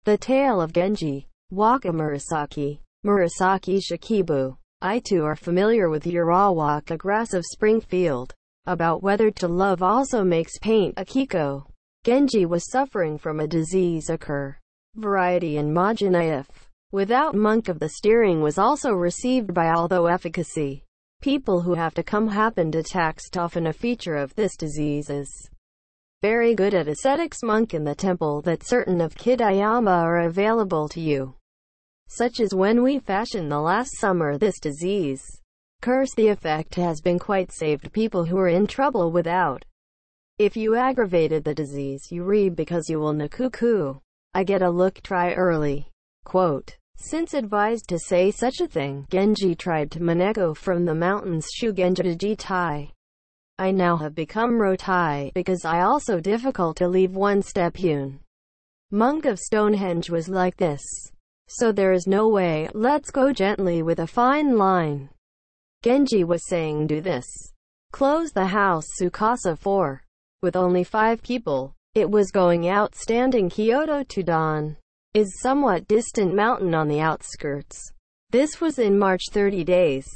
The Tale of Genji. Waka Murasaki. Murasaki Shikibu. I too are familiar with Urawaka grass of Springfield. About whether to love also makes paint Akiko. Genji was suffering from a disease occur. Variety and Majinaif. Without monk of the steering was also received by although efficacy. People who have to come happened attacked often a feature of this disease is very good at ascetics monk in the temple that certain of Kidayama are available to you. Such as when we fashioned the last summer this disease. Curse the effect has been quite saved people who are in trouble without. If you aggravated the disease you read because you will nakuku. I get a look try early. Quote. Since advised to say such a thing, Genji tried to Maneko from the mountains Shugenji Tai. I now have become Rotai, because I also difficult to leave one step hewn. Monk of Stonehenge was like this. So there is no way, let's go gently with a fine line. Genji was saying do this. Close the house Tsukasa 4. With only 5 people. It was going outstanding Kyoto to Don. Is somewhat distant mountain on the outskirts. This was in March 30 days.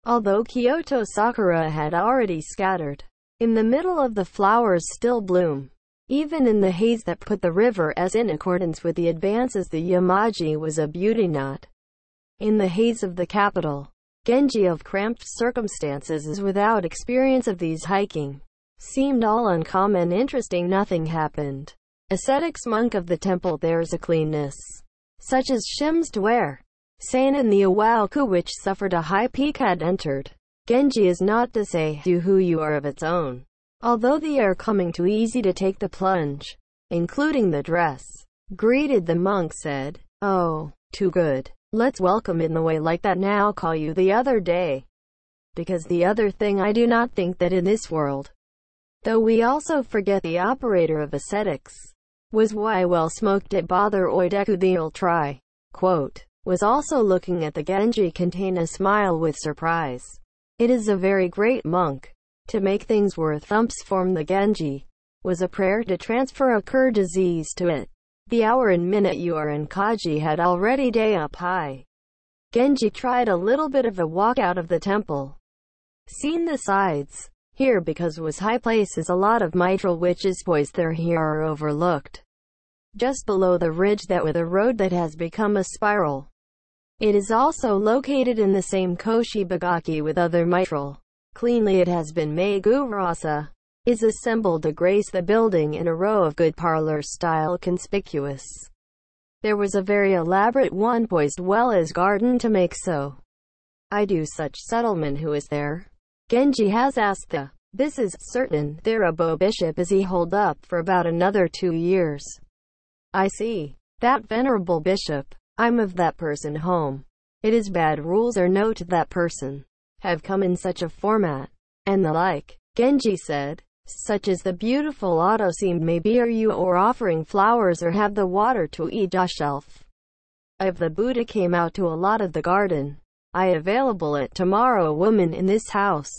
Although Kyoto sakura had already scattered. In the middle of the flowers still bloom. Even in the haze that put the river as in accordance with the advances the Yamaji was a beauty not. In the haze of the capital. Genji of cramped circumstances is without experience of these hiking. Seemed all uncommon interesting nothing happened. Ascetics monk of the temple there's a cleanness. Such as shims to wear. Sane in the Awaku which suffered a high peak had entered. Genji is not to say do who you are of its own. Although the air coming too easy to take the plunge. Including the dress. Greeted the monk said, oh, too good. Let's welcome in the way like that now call you the other day. Because the other thing I do not think that in this world. Though we also forget the operator of ascetics. Was why well smoked it bother oideku the'll try. Quote. Was also looking at the Genji contain a smile with surprise. It is a very great monk. To make things worth thumps form the Genji. Was a prayer to transfer occur disease to it. The hour and minute you are in Kaji had already day up high. Genji tried a little bit of a walk out of the temple. Seen the sides. Here because was high places a lot of mitral witches poised there here are overlooked. Just below the ridge that with a road that has become a spiral. It is also located in the same Koshibagaki with other mitral. Cleanly it has been made Gurasa. Is assembled to grace the building in a row of good parlor style conspicuous. There was a very elaborate one poised well as garden to make so. I do such settlement who is there? Genji has asked the. This is certain, there a Bo bishop is he hold up for about another 2 years. I see. That venerable bishop. I'm of that person home. It is bad rules or no to that person. Have come in such a format. And the like. Genji said. Such as the beautiful auto seemed maybe are you or offering flowers or have the water to eat a shelf. Of the Buddha came out to a lot of the garden. I available it tomorrow a woman in this house.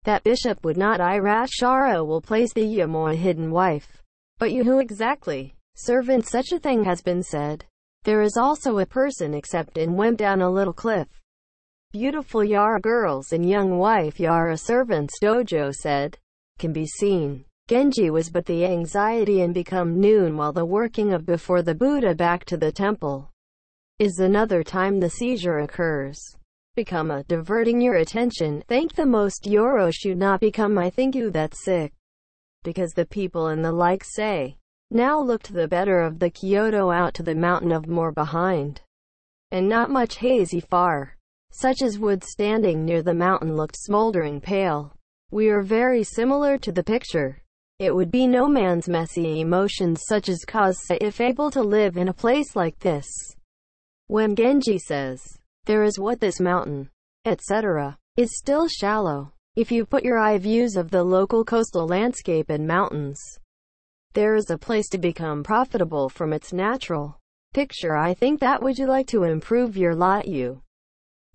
That bishop would not Irashara will place the Yamoa hidden wife. But you who exactly? Servant such a thing has been said. There is also a person except and went down a little cliff. Beautiful Yara girls and young wife Yara servants dojo said. Can be seen. Genji was but the anxiety and become noon while the working of before the Buddha back to the temple. Is another time the seizure occurs. Become a diverting your attention. Thank the most Yoro should not become I think you that sick. Because the people and the like say. Now looked the better of the Kyoto out to the mountain of more behind. And not much hazy far. Such as wood standing near the mountain looked smoldering pale. We are very similar to the picture. It would be no man's messy emotions such as cause if able to live in a place like this. When Genji says, there is what this mountain, etc., is still shallow. If you put your eye views of the local coastal landscape and mountains, there is a place to become profitable from its natural picture. I think that would you like to improve your lot you.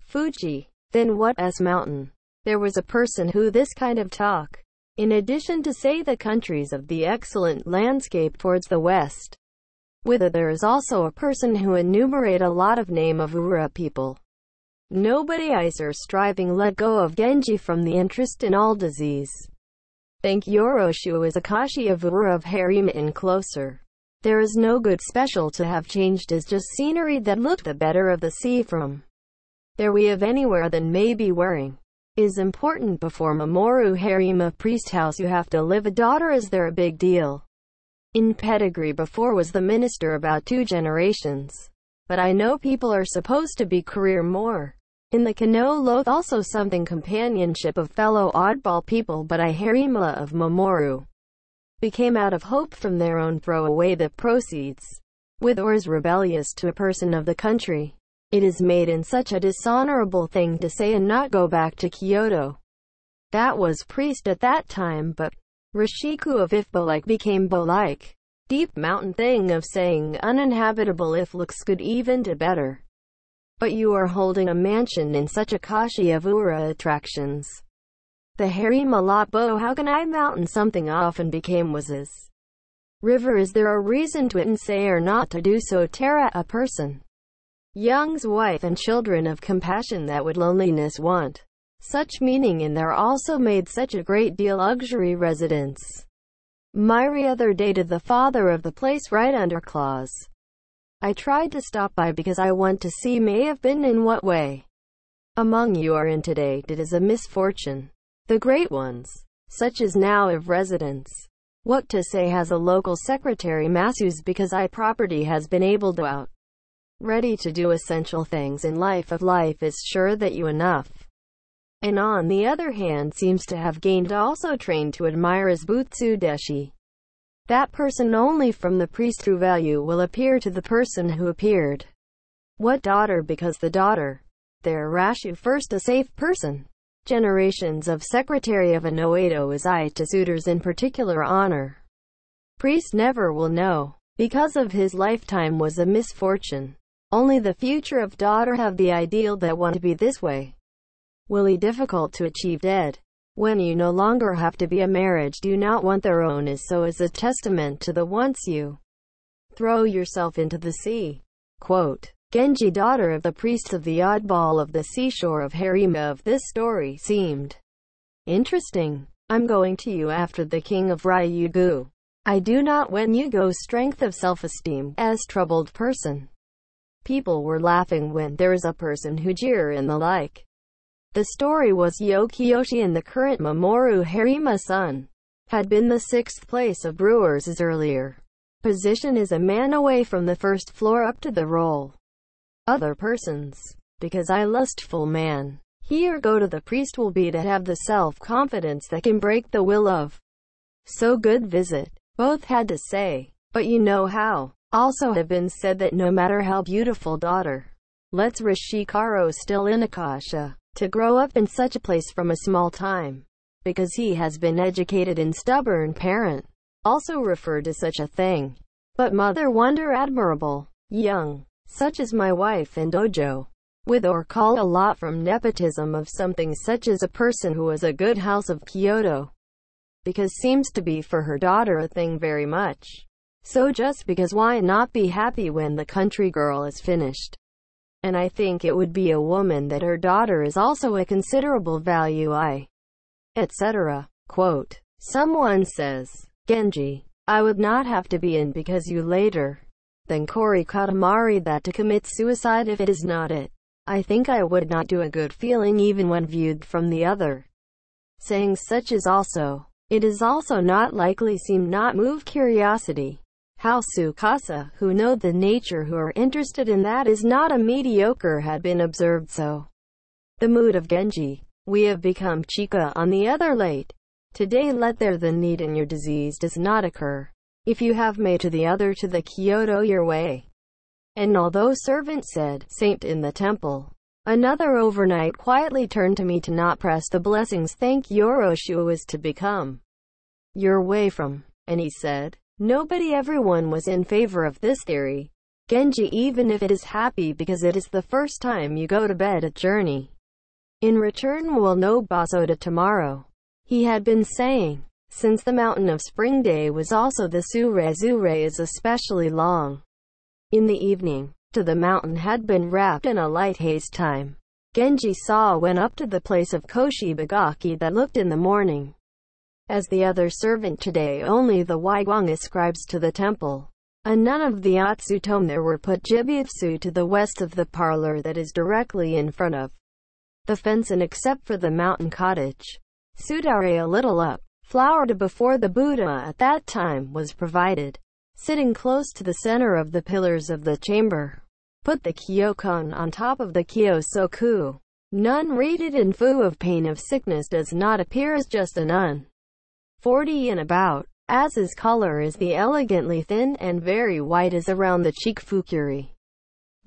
Fuji. Then what as mountain? There was a person who this kind of talk. In addition to say the countries of the excellent landscape towards the west. With it there is also a person who enumerate a lot of name of Ura people. Nobody iser striving let go of Genji from the interest in all disease. Think Yoroshu is Akashi of Ura of Harima in closer. There is no good special to have changed is just scenery that looked the better of the sea from. There we have anywhere than maybe wearing. Is important before Mamoru Harima priest house you have to live a daughter is there a big deal. In pedigree before was the minister about 2 generations. But I know people are supposed to be career more. In the Kano Loth also something companionship of fellow oddball people but I Harima of Mamoru. Became out of hope from their own throw away the proceeds. With or is rebellious to a person of the country. It is made in such a dishonorable thing to say and not go back to Kyoto. That was priest at that time but Rishiku of if bo-like became bo-like. Deep mountain thing of saying uninhabitable if looks good even to better. But you are holding a mansion in such a kashi of Ura attractions. The Harima lot bo how can I mountain something often became was as. River is there a reason to it and say or not to do so Terra a person. Young's wife and children of compassion that would loneliness want. Such meaning in there also made such a great deal luxury residence. Myri other dated the father of the place right under clause. I tried to stop by because I want to see may have been in what way. Among you are in today it is a misfortune. The great ones, such as now of residence. What to say has a local secretary Masus because I property has been able to out. Ready to do essential things in life of life is sure that you enough. And on the other hand seems to have gained also trained to admire as Butsu Deshi. That person only from the priest true value will appear to the person who appeared. What daughter because the daughter. There Rashu first a safe person. Generations of secretary of a Noedo is I to suitors in particular honor. Priest never will know. Because of his lifetime was a misfortune. Only the future of daughter have the ideal that want to be this way. Will be difficult to achieve dead. When you no longer have to be a marriage do not want their own is so as a testament to the once you throw yourself into the sea. Quote, Genji daughter of the priests of the oddball of the seashore of Harima of this story seemed interesting. I'm going to you after the king of Ryugu. I do not when you go strength of self-esteem as troubled person. People were laughing when there is a person who jeer and the like. The story was Yokiyoshi and the current Mamoru Harima-san had been the 6th place of brewers' earlier position is a man away from the first floor up to the role. Other persons, because I lustful man, here go to the priest will be to have the self-confidence that can break the will of. So good visit, both had to say, but you know how. Also have been said that no matter how beautiful daughter, let's Rishikaro still in Akasha, to grow up in such a place from a small time, because he has been educated in stubborn parent, also referred to such a thing. But mother wonder admirable, young, such as my wife and Dojo, with or call a lot from nepotism of something such as a person who was a good house of Kyoto, because seems to be for her daughter a thing very much. So just because why not be happy when the country girl is finished? And I think it would be a woman that her daughter is also a considerable value etc. Quote, someone says, Genji, I would not have to be in because you later than Kori Katamari that to commit suicide if it is not it. I think I would not do a good feeling even when viewed from the other. Saying such is also, it is also not likely seem not move curiosity. How Sukasa, who know the nature who are interested in that is not a mediocre had been observed so. The mood of Genji, we have become Chika on the other late. Today let there the need in your disease does not occur. If you have made to the other to the Kyoto your way. And although servant said, saint in the temple, another overnight quietly turned to me to not press the blessings thank Yoroshu is to become your way from, and he said, nobody everyone was in favor of this theory. Genji even if it is happy because it is the first time you go to bed a journey. In return will no basoda tomorrow. He had been saying, since the mountain of spring day was also the Sure is especially long. In the evening, the mountain had been wrapped in a light haze. Time Genji saw went up to the place of Koshibagaki that looked in the morning. As the other servant today, only the Waiguang ascribes to the temple. And none of the Atsutom there were put Jibutsu to the west of the parlor that is directly in front of the fence, and except for the mountain cottage, Sudare a little up, flowered before the Buddha at that time was provided. Sitting close to the center of the pillars of the chamber, put the Kyokon on top of the Kyosoku. Nun rated in fu of pain of sickness does not appear as just a nun 40 and about, as his color is the elegantly thin and very white as around the cheek fukuri.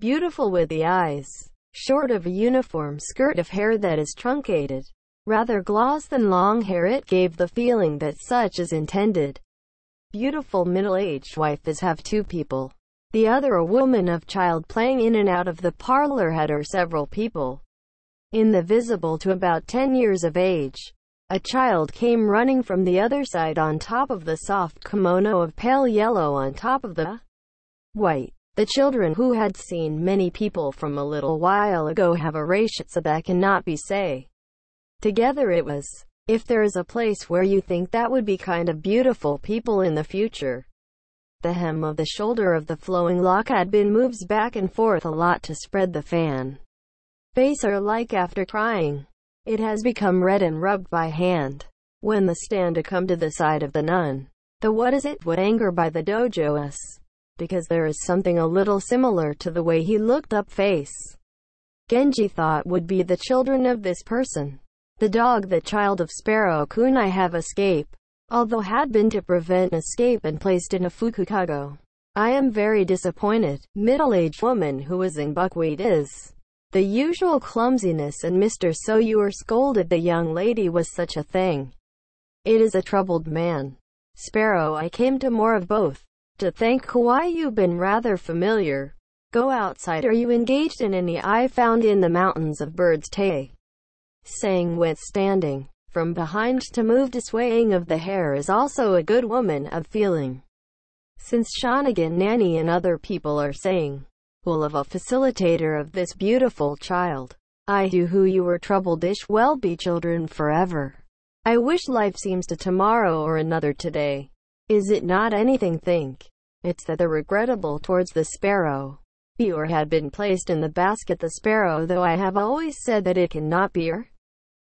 Beautiful with the eyes, short of a uniform skirt of hair that is truncated, rather gloss than long hair. It gave the feeling that such is intended. Beautiful middle-aged wife is have two people. The other a woman of child playing in and out of the parlor had her several people. In the visible to about 10 years of age. A child came running from the other side on top of the soft kimono of pale yellow on top of the white. The children, who had seen many people from a little while ago, have a ratio that cannot be say together. It was, if there is a place where you think that would be kind of beautiful people in the future. The hem of the shoulder of the flowing lock had been moved back and forth a lot to spread the fan face, or like after crying. It has become red and rubbed by hand. When the stand come to the side of the nun, the what is it would anger by the dojo us, because there is something a little similar to the way he looked up face. Genji thought would be the children of this person. The dog, the child of Sparrow Kunai, have escape, although had been to prevent escape and placed in a fukukago. I am very disappointed. Middle-aged woman who was in buckwheat is the usual clumsiness, and Mr. So you were scolded the young lady was such a thing. It is a troubled man. Sparrow, I came to more of both. To thank Kawaii, you've been rather familiar. Go outside. Are you engaged in any? I found in the mountains of birds tay. Saying with standing from behind to move to swaying of the hair is also a good woman of feeling. Since Shanigan Nanny and other people are saying well of a facilitator of this beautiful child. I do who you were troubled ish well be children forever. I wish life seems to tomorrow or another today. Is it not anything think? It's that the regrettable towards the sparrow. Be or had been placed in the basket the sparrow, though I have always said that it cannot be or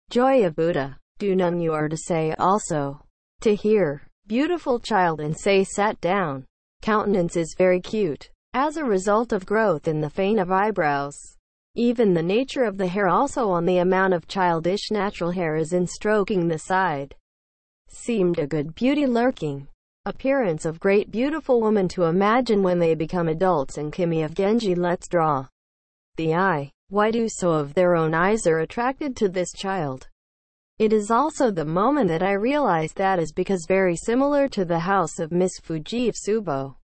joy of Buddha. Do none you are to say also. To hear, beautiful child, and say sat down. Countenance is very cute. As a result of growth in the vein of eyebrows. Even the nature of the hair also on the amount of childish natural hair is in stroking the side. Seemed a good beauty lurking. Appearance of great beautiful woman to imagine when they become adults. And Kimi of Genji, let's draw the eye. Why do so of their own eyes are attracted to this child? It is also the moment that I realized that is because very similar to the house of Miss Fuji Subo.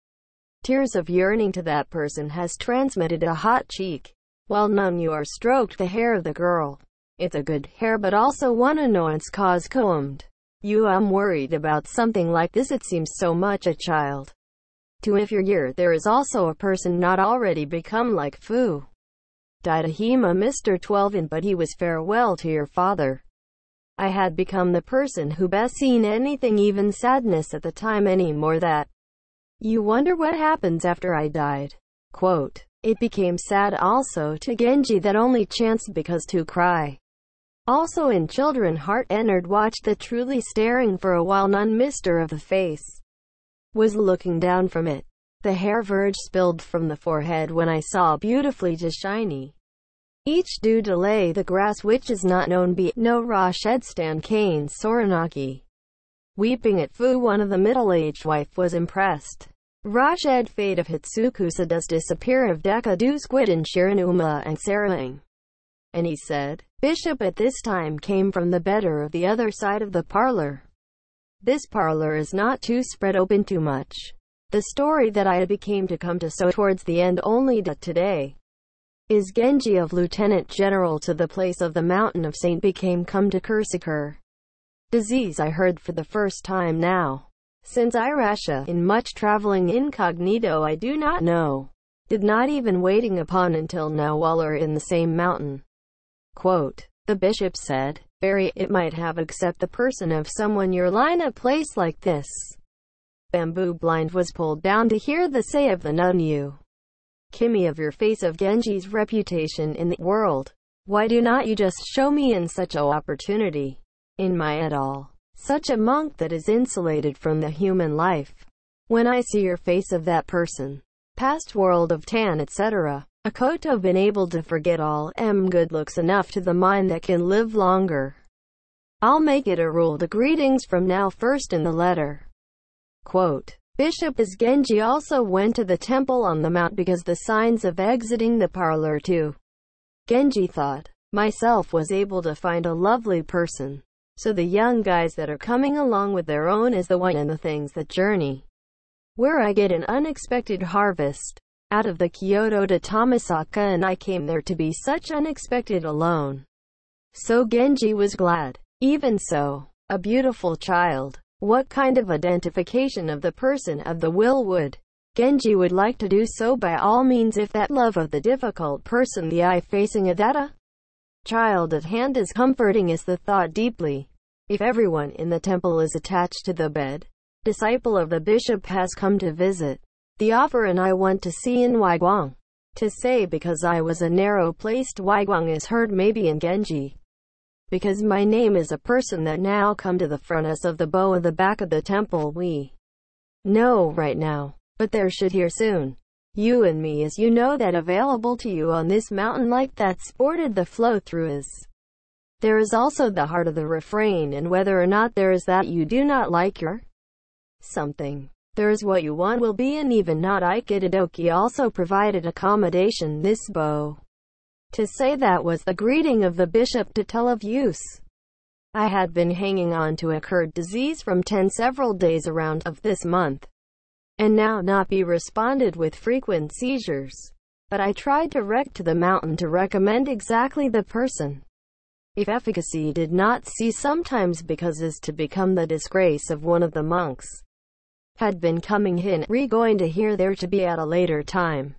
Tears of yearning to that person has transmitted a hot cheek, while none you are stroked the hair of the girl. It's a good hair, but also one annoyance cause combed. You am worried about something like this. It seems so much a child. To if your year there is also a person not already become like Fu. Died a Hema Mr. 12 in, but he was farewell to your father. I had become the person who best seen anything, even sadness at the time, any more that you wonder what happens after I died. Quote, it became sad also to Genji that only chanced because to cry. Also in children heart entered, watched the truly staring for a while. None Mr. of the face was looking down from it. The hair verge spilled from the forehead when I saw beautifully to shiny. Each due delay the grass which is not known be no raw shed stand cane Soranaki. Weeping at Fu, one of the middle-aged wife was impressed. Rajed fate of Hitsukusa does disappear of Deka do squid and Shiranuma and Sarang. And he said, Bishop at this time came from the better of the other side of the parlor. This parlor is not to spread open too much. The story that I became to come to so towards the end only today. Is Genji of Lieutenant General to the place of the mountain of Saint became come to Kursakur. Disease I heard for the first time now. Since I rasha in much traveling incognito I do not know. did not even waiting upon until now while are in the same mountain. Quote, the bishop said, "Very, it might have accept the person of someone your line a place like this." Bamboo blind was pulled down to hear the say of the nun, "You, Kimi, of your face of Genji's reputation in the world. Why do not you just show me in such a opportunity? In my at all. Such a monk that is insulated from the human life. When I see your face of that person, past world of tan etc., a koto been able to forget all good looks enough to the mind that can live longer. I'll make it a rule to greetings from now first in the letter." Quote, Bishop as Genji also went to the temple on the mount because the signs of exiting the parlor too. Genji thought, myself was able to find a lovely person. So the young guys that are coming along with their own is the one and the things that journey. Where I get an unexpected harvest. Out of the Kyoto to Tomisaka and I came there to be such unexpected alone. So Genji was glad. Even so, a beautiful child. What kind of identification of the person of the will would Genji would like to do so by all means if that love of the difficult person the eye facing a data child at hand is comforting as the thought deeply. If everyone in the temple is attached to the bed, disciple of the bishop has come to visit the offer and I want to see in Waiguang. To say because I was a narrow-placed Waiguang is heard maybe in Genji. Because my name is a person that now come to the front as of the bow of the back of the temple we know right now. But there should hear soon. You and me as you know that available to you on this mountain like that sported the flow through is. There is also the heart of the refrain and whether or not there is that you do not like your something. There is what you want will be and even not Ikedidoki also provided accommodation this bow. To say that was the greeting of the bishop to tell of use. I had been hanging on to a curd disease from 10 several days around of this month. And now not be responded with frequent seizures. But I tried to wreck to the mountain to recommend exactly the person. If efficacy did not see sometimes because is to become the disgrace of one of the monks. Had been coming hin going to hear there to be at a later time.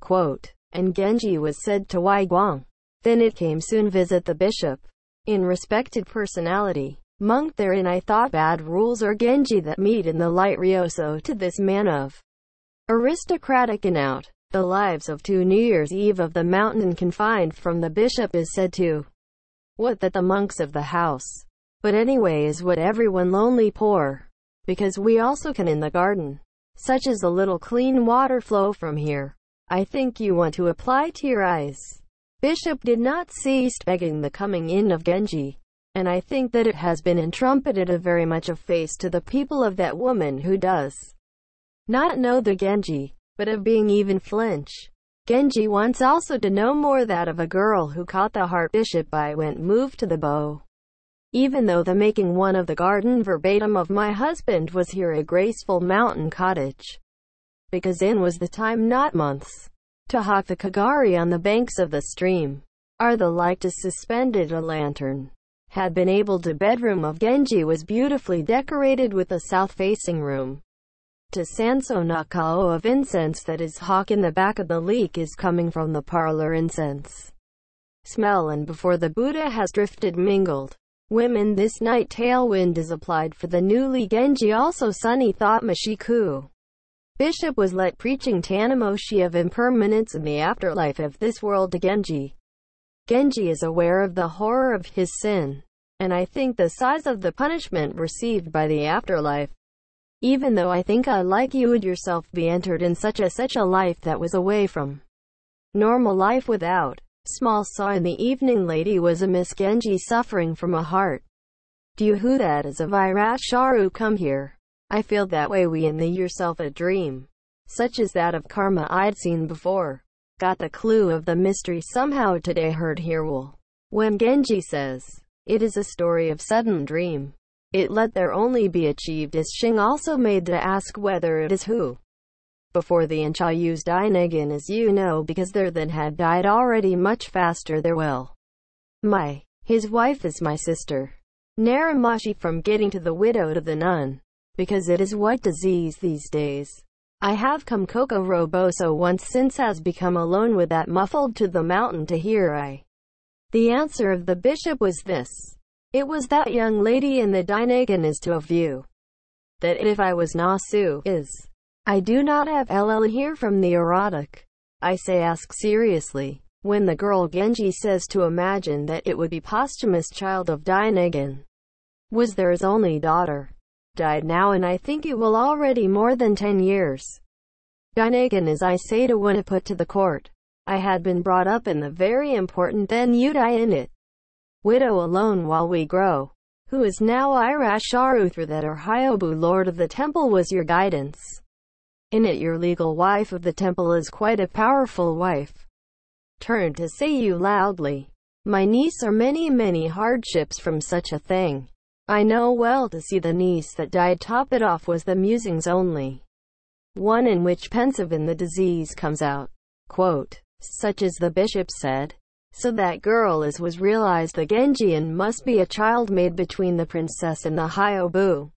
Quote, and Genji was said to Waiguang. Then it came soon visit the bishop. In respected personality. Monk therein I thought bad rules or Genji that meet in the light Ryoso to this man of aristocratic and out. The lives of 2 New Year's Eve of the mountain confined from the bishop is said to what that the monks of the house. But anyway is what everyone lonely poor. Because we also can in the garden. Such as a little clean water flow from here. I think you want to apply to your eyes. Bishop did not cease begging the coming in of Genji. And I think that it has been trumpeted a very much of face to the people of that woman who does not know the Genji, but of being even flinch. Genji wants also to know more that of a girl who caught the heart bishop by went moved to the bow. Even though the making one of the garden verbatim of my husband was here a graceful mountain cottage. Because in was the time not months. To hawk the kagari on the banks of the stream. Are the like to suspended a lantern. Had been able to bedroom of Genji was beautifully decorated with a south-facing room. To Sanso Nakao of incense that is hawk in the back of the leak is coming from the parlor incense. Smell and before the Buddha has drifted mingled. Women this night tailwind is applied for the newly Genji also sunny thought Mashiku. Bishop was let preaching Tanimoshi of impermanence in the afterlife of this world to Genji. Genji is aware of the horror of his sin. And I think the size of the punishment received by the afterlife. Even though I think I like you would yourself be entered in such a life that was away from normal life without. Small saw in the evening lady was a Miss Genji suffering from a heart. Do you who that is a Virat Sharu come here? I feel that way we in the yourself a dream. Such as that of karma I'd seen before. Got the clue of the mystery somehow today heard here will. When Genji says, it is a story of sudden dream. It let there only be achieved as Shing also made to ask whether it is who. Before the Incha used Inegan as you know because there then had died already much faster there will. His wife is my sister. Naramashi from getting to the widow to the nun. Because it is what disease these days. I have come Coco Roboso once since has become alone with that muffled to the mountain to hear I. The answer of the bishop was this. It was that young lady in the Dinagan is to a view. That if I was Nasu, is. I do not have LL here from the erotic. I say ask seriously. When the girl Genji says to imagine that it would be posthumous child of Dinagan. Was there his only daughter. Died now and I think it will already more than 10 years. Dinagan as I say to when it put to the court. I had been brought up in the very important then you die in it. Widow alone while we grow. Who is now Irasharu through that or Hyobu lord of the temple was your guidance. In it your legal wife of the temple is quite a powerful wife. Turn to say you loudly. My niece are many hardships from such a thing. I know well to see the niece that died top it off was the musings only. One in which pensive in the disease comes out. Quote, such as the bishop said. So that girl as was realized the Genjian must be a child made between the princess and the Hyobu.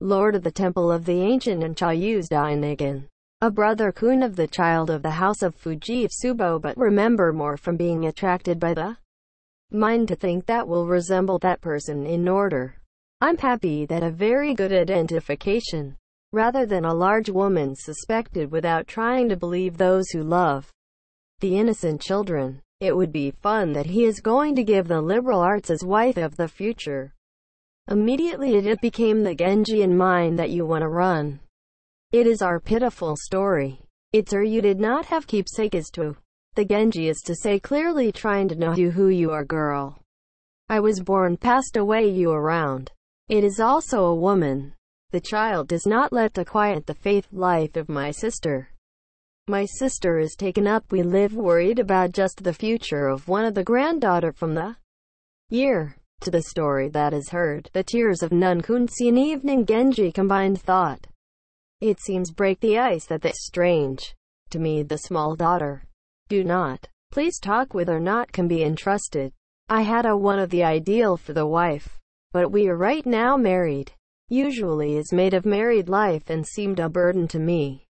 Lord of the temple of the ancient and Chayu's Dinagan. A brother kun of the child of the house of Fujitsubo but remember more from being attracted by the mind to think that will resemble that person in order. I'm happy that a very good identification. Rather than a large woman suspected without trying to believe those who love the innocent children. It would be fun that he is going to give the liberal arts as wife of the future. Immediately it became the Genji in mind that you want to run. It is our pitiful story. It's you did not have keepsake is to. The Genji is to say clearly trying to know you who you are girl. I was born passed away you around. It is also a woman. The child does not let to quiet the faith life of my sister. My sister is taken up we live worried about just the future of one of the granddaughter from the year. To the story that is heard, the tears of none kunsi an evening Genji combined thought. It seems break the ice that that's strange. To me the small daughter. Do not. Please talk with or not can be entrusted. I had a one of the ideal for the wife. But we are right now married. Usually is made of married life and seemed a burden to me.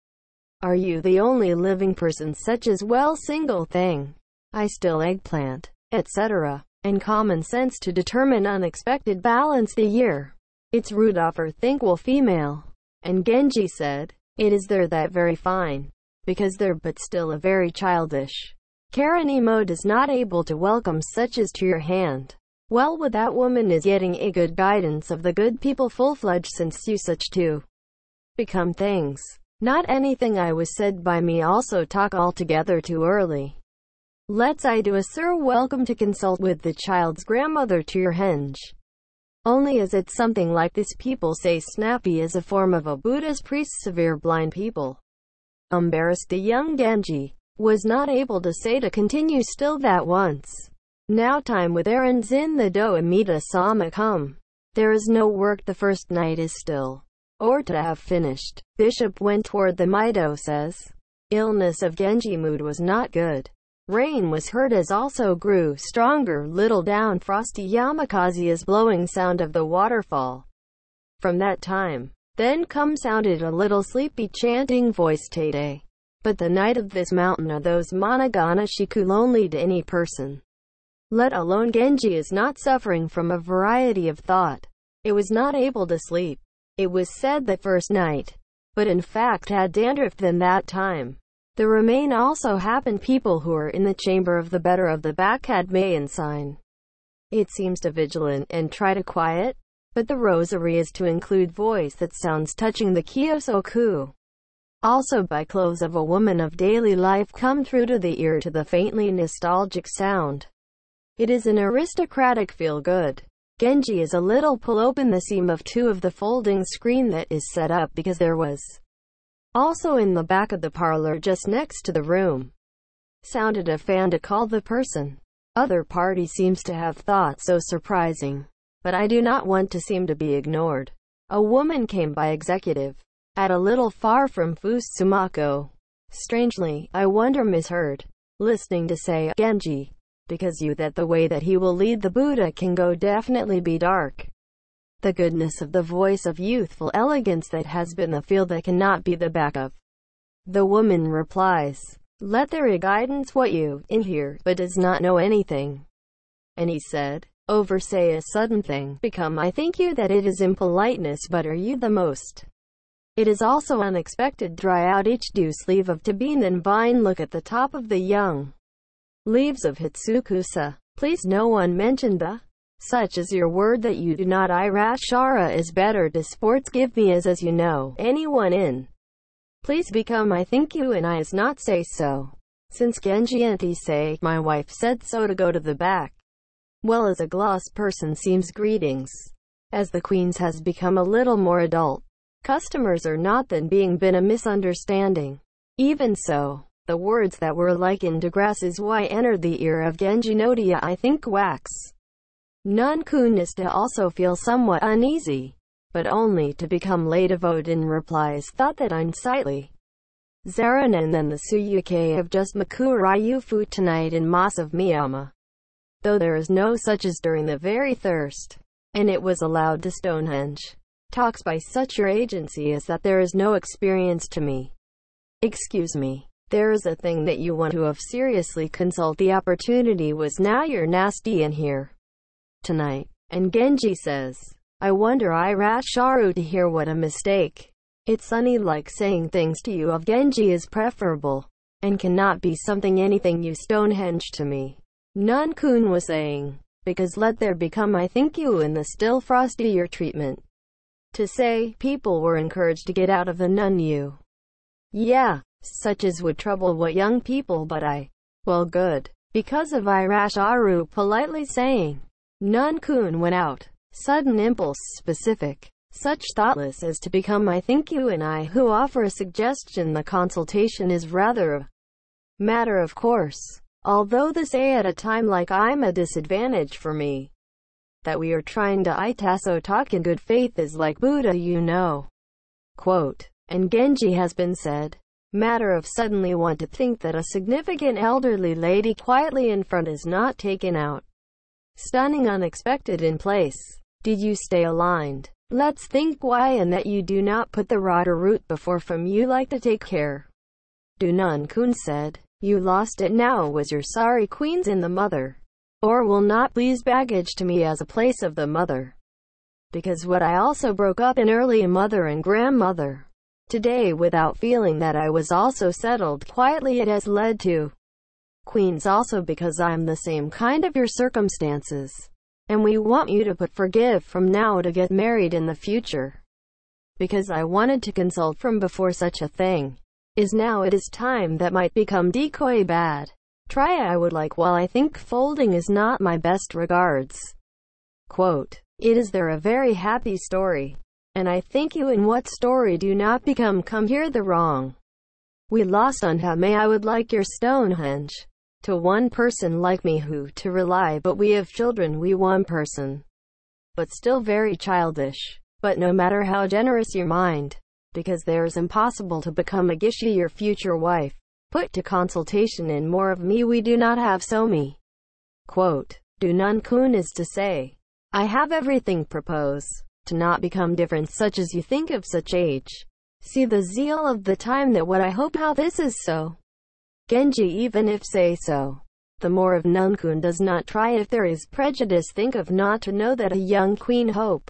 Are you the only living person such as well single thing? I still eggplant, etc. And common sense to determine unexpected balance the year. It's rude offer think will female. And Genji said, it is there that very fine. Because they're but still a very childish. Karanimo does not able to welcome such as to your hand. Well with that woman is getting a good guidance of the good people full-fledged since you such to become things. Not anything I was said by me also talk altogether too early. Let's I do a sir welcome to consult with the child's grandmother to your henge. Only as it's something like this people say snappy is a form of a Buddhist priest severe blind people. Embarrassed the young Genji was not able to say to continue still that once. Now time with errands in the do Amida sama come. There is no work the first night is still. Or to have finished. Bishop went toward the Mido says. Illness of Genji mood was not good. Rain was heard as also grew stronger little down frosty Yamakaze is blowing sound of the waterfall. From that time. Then come sounded a little sleepy chanting voice Tade. But the night of this mountain are those Monogana Shiku lonely to any person. Let alone Genji is not suffering from a variety of thought. It was not able to sleep. It was said that first night, but in fact had dandruff than that time. The remain also happened people who are in the chamber of the better of the back had Mayan sign. It seems to vigilant and try to quiet, but the rosary is to include voice that sounds touching the kyosoku. Also by clothes of a woman of daily life come through to the ear to the faintly nostalgic sound. It is an aristocratic feel-good. Genji is a little pull open the seam of two of the folding screen that is set up because there was also in the back of the parlor just next to the room. Sounded a fan to call the person. Other party seems to have thought so surprising. But I do not want to seem to be ignored. A woman came by executive. At a little far from Fusumako. Strangely, I wonder misheard. Listening to say, Genji. Because you that the way that he will lead the Buddha can go definitely be dark. The goodness of the voice of youthful elegance that has been the feel that cannot be the back of. The woman replies, let their guidance what you in here, but does not know anything. And he said, over say a sudden thing, become I think you that it is impoliteness but are you the most. It is also unexpected dry out each dew sleeve of tabine and vine look at the top of the young leaves of Hitsukusa. Please no one mention the such is your word that you do not Irashara is better to sports give me as you know anyone in. Please become I think you and I is not say so. Since Genji and he say, my wife said so to go to the back. Well as a gloss person seems greetings. As the queens has become a little more adult. Customers are not then being been a misunderstanding. Even so, the words that were likened to grass is why entered the ear of Genji Nodia I think wax. Nun-kun is to also feel somewhat uneasy, but only to become late avowed in replies thought that unsightly. Zaranen and the Suyuke have just Makurayufu tonight in Mas of Miyama. Though there is no such as during the very thirst, and it was allowed to Stonehenge. Talks by such your agency is that there is no experience to me. Excuse me. There is a thing that you want to have seriously consult the opportunity was now you're nasty in here. Tonight. And Genji says, I wonder Irasharu to hear what a mistake. It's sunny like saying things to you of Genji is preferable, and cannot be something anything you Stonehenge to me. Nun-kun was saying, because let there become I think you in the still frosty your treatment. To say, people were encouraged to get out of the nun-you. Yeah, such as would trouble what young people but well good, because of Irasharu politely saying. Nun-kun went out. Sudden impulse specific. Such thoughtless as to become I think you and I who offer a suggestion the consultation is rather a matter of course. Although this at a time like I'm a disadvantage for me. That we are trying to itaso talk in good faith is like Buddha you know. Quote. And Genji has been said. Matter of suddenly want to think that a significant elderly lady quietly in front is not taken out. Stunning unexpected in place. Did you stay aligned? Let's think why and that you do not put the rod or root before from you like to take care. Nun-kun said, you lost it now was your sorry queens in the mother. Or will not please baggage to me as a place of the mother. Because what I also broke up in early mother and grandmother. Today without feeling that I was also settled quietly it has led to queens also because I'm the same kind of your circumstances. And we want you to put forgive from now to get married in the future. Because I wanted to consult from before such a thing. Is now it is time that might become decoy bad. Try I would like while I think folding is not my best regards. Quote. It is there a very happy story. And I think you in what story do not become come here the wrong. We lost on how may I would like your Stonehenge. To one person like me who to rely but we have children we one person. But still very childish. But no matter how generous your mind. Because there's impossible to become a gishi your future wife. Put to consultation in more of me we do not have so me. Quote. Do nun-kun is to say. I have everything propose. To not become different such as you think of such age. See the zeal of the time that what I hope how this is so. Genji even if say so. The more of nun-kun does not try if there is prejudice think of not to know that a young queen hope.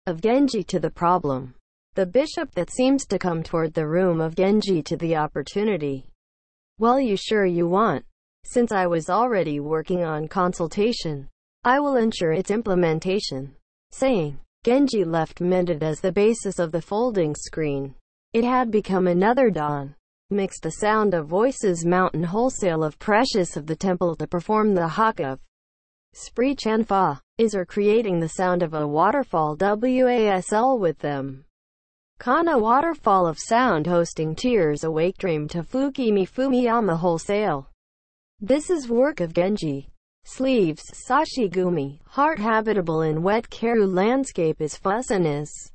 Of Genji to the problem. The bishop that seems to come toward the room of Genji to the opportunity. Well you sure you want. Since I was already working on consultation. I will ensure its implementation. Saying. Genji left mended as the basis of the folding screen. It had become another dawn. Mixed the sound of voices mountain wholesale of precious of the temple to perform the haka of Spree Chanfa, is or creating the sound of a waterfall wasl with them. Kana waterfall of sound hosting tears awake dream to Fukimi Fumiyama wholesale. This is work of Genji. Sleeves, sashigumi, heart habitable in wet Karu landscape is fuss and is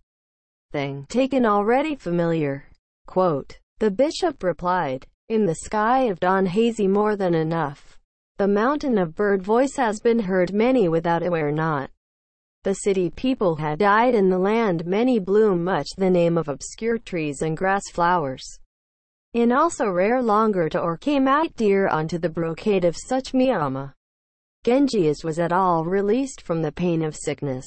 thing taken already familiar. Quote. The bishop replied, in the sky of dawn hazy more than enough. The mountain of bird voice has been heard many without aware not. The city people had died in the land many bloom much the name of obscure trees and grass flowers. In also rare longer to or came out dear onto the brocade of such Miyama. Genji was at all released from the pain of sickness.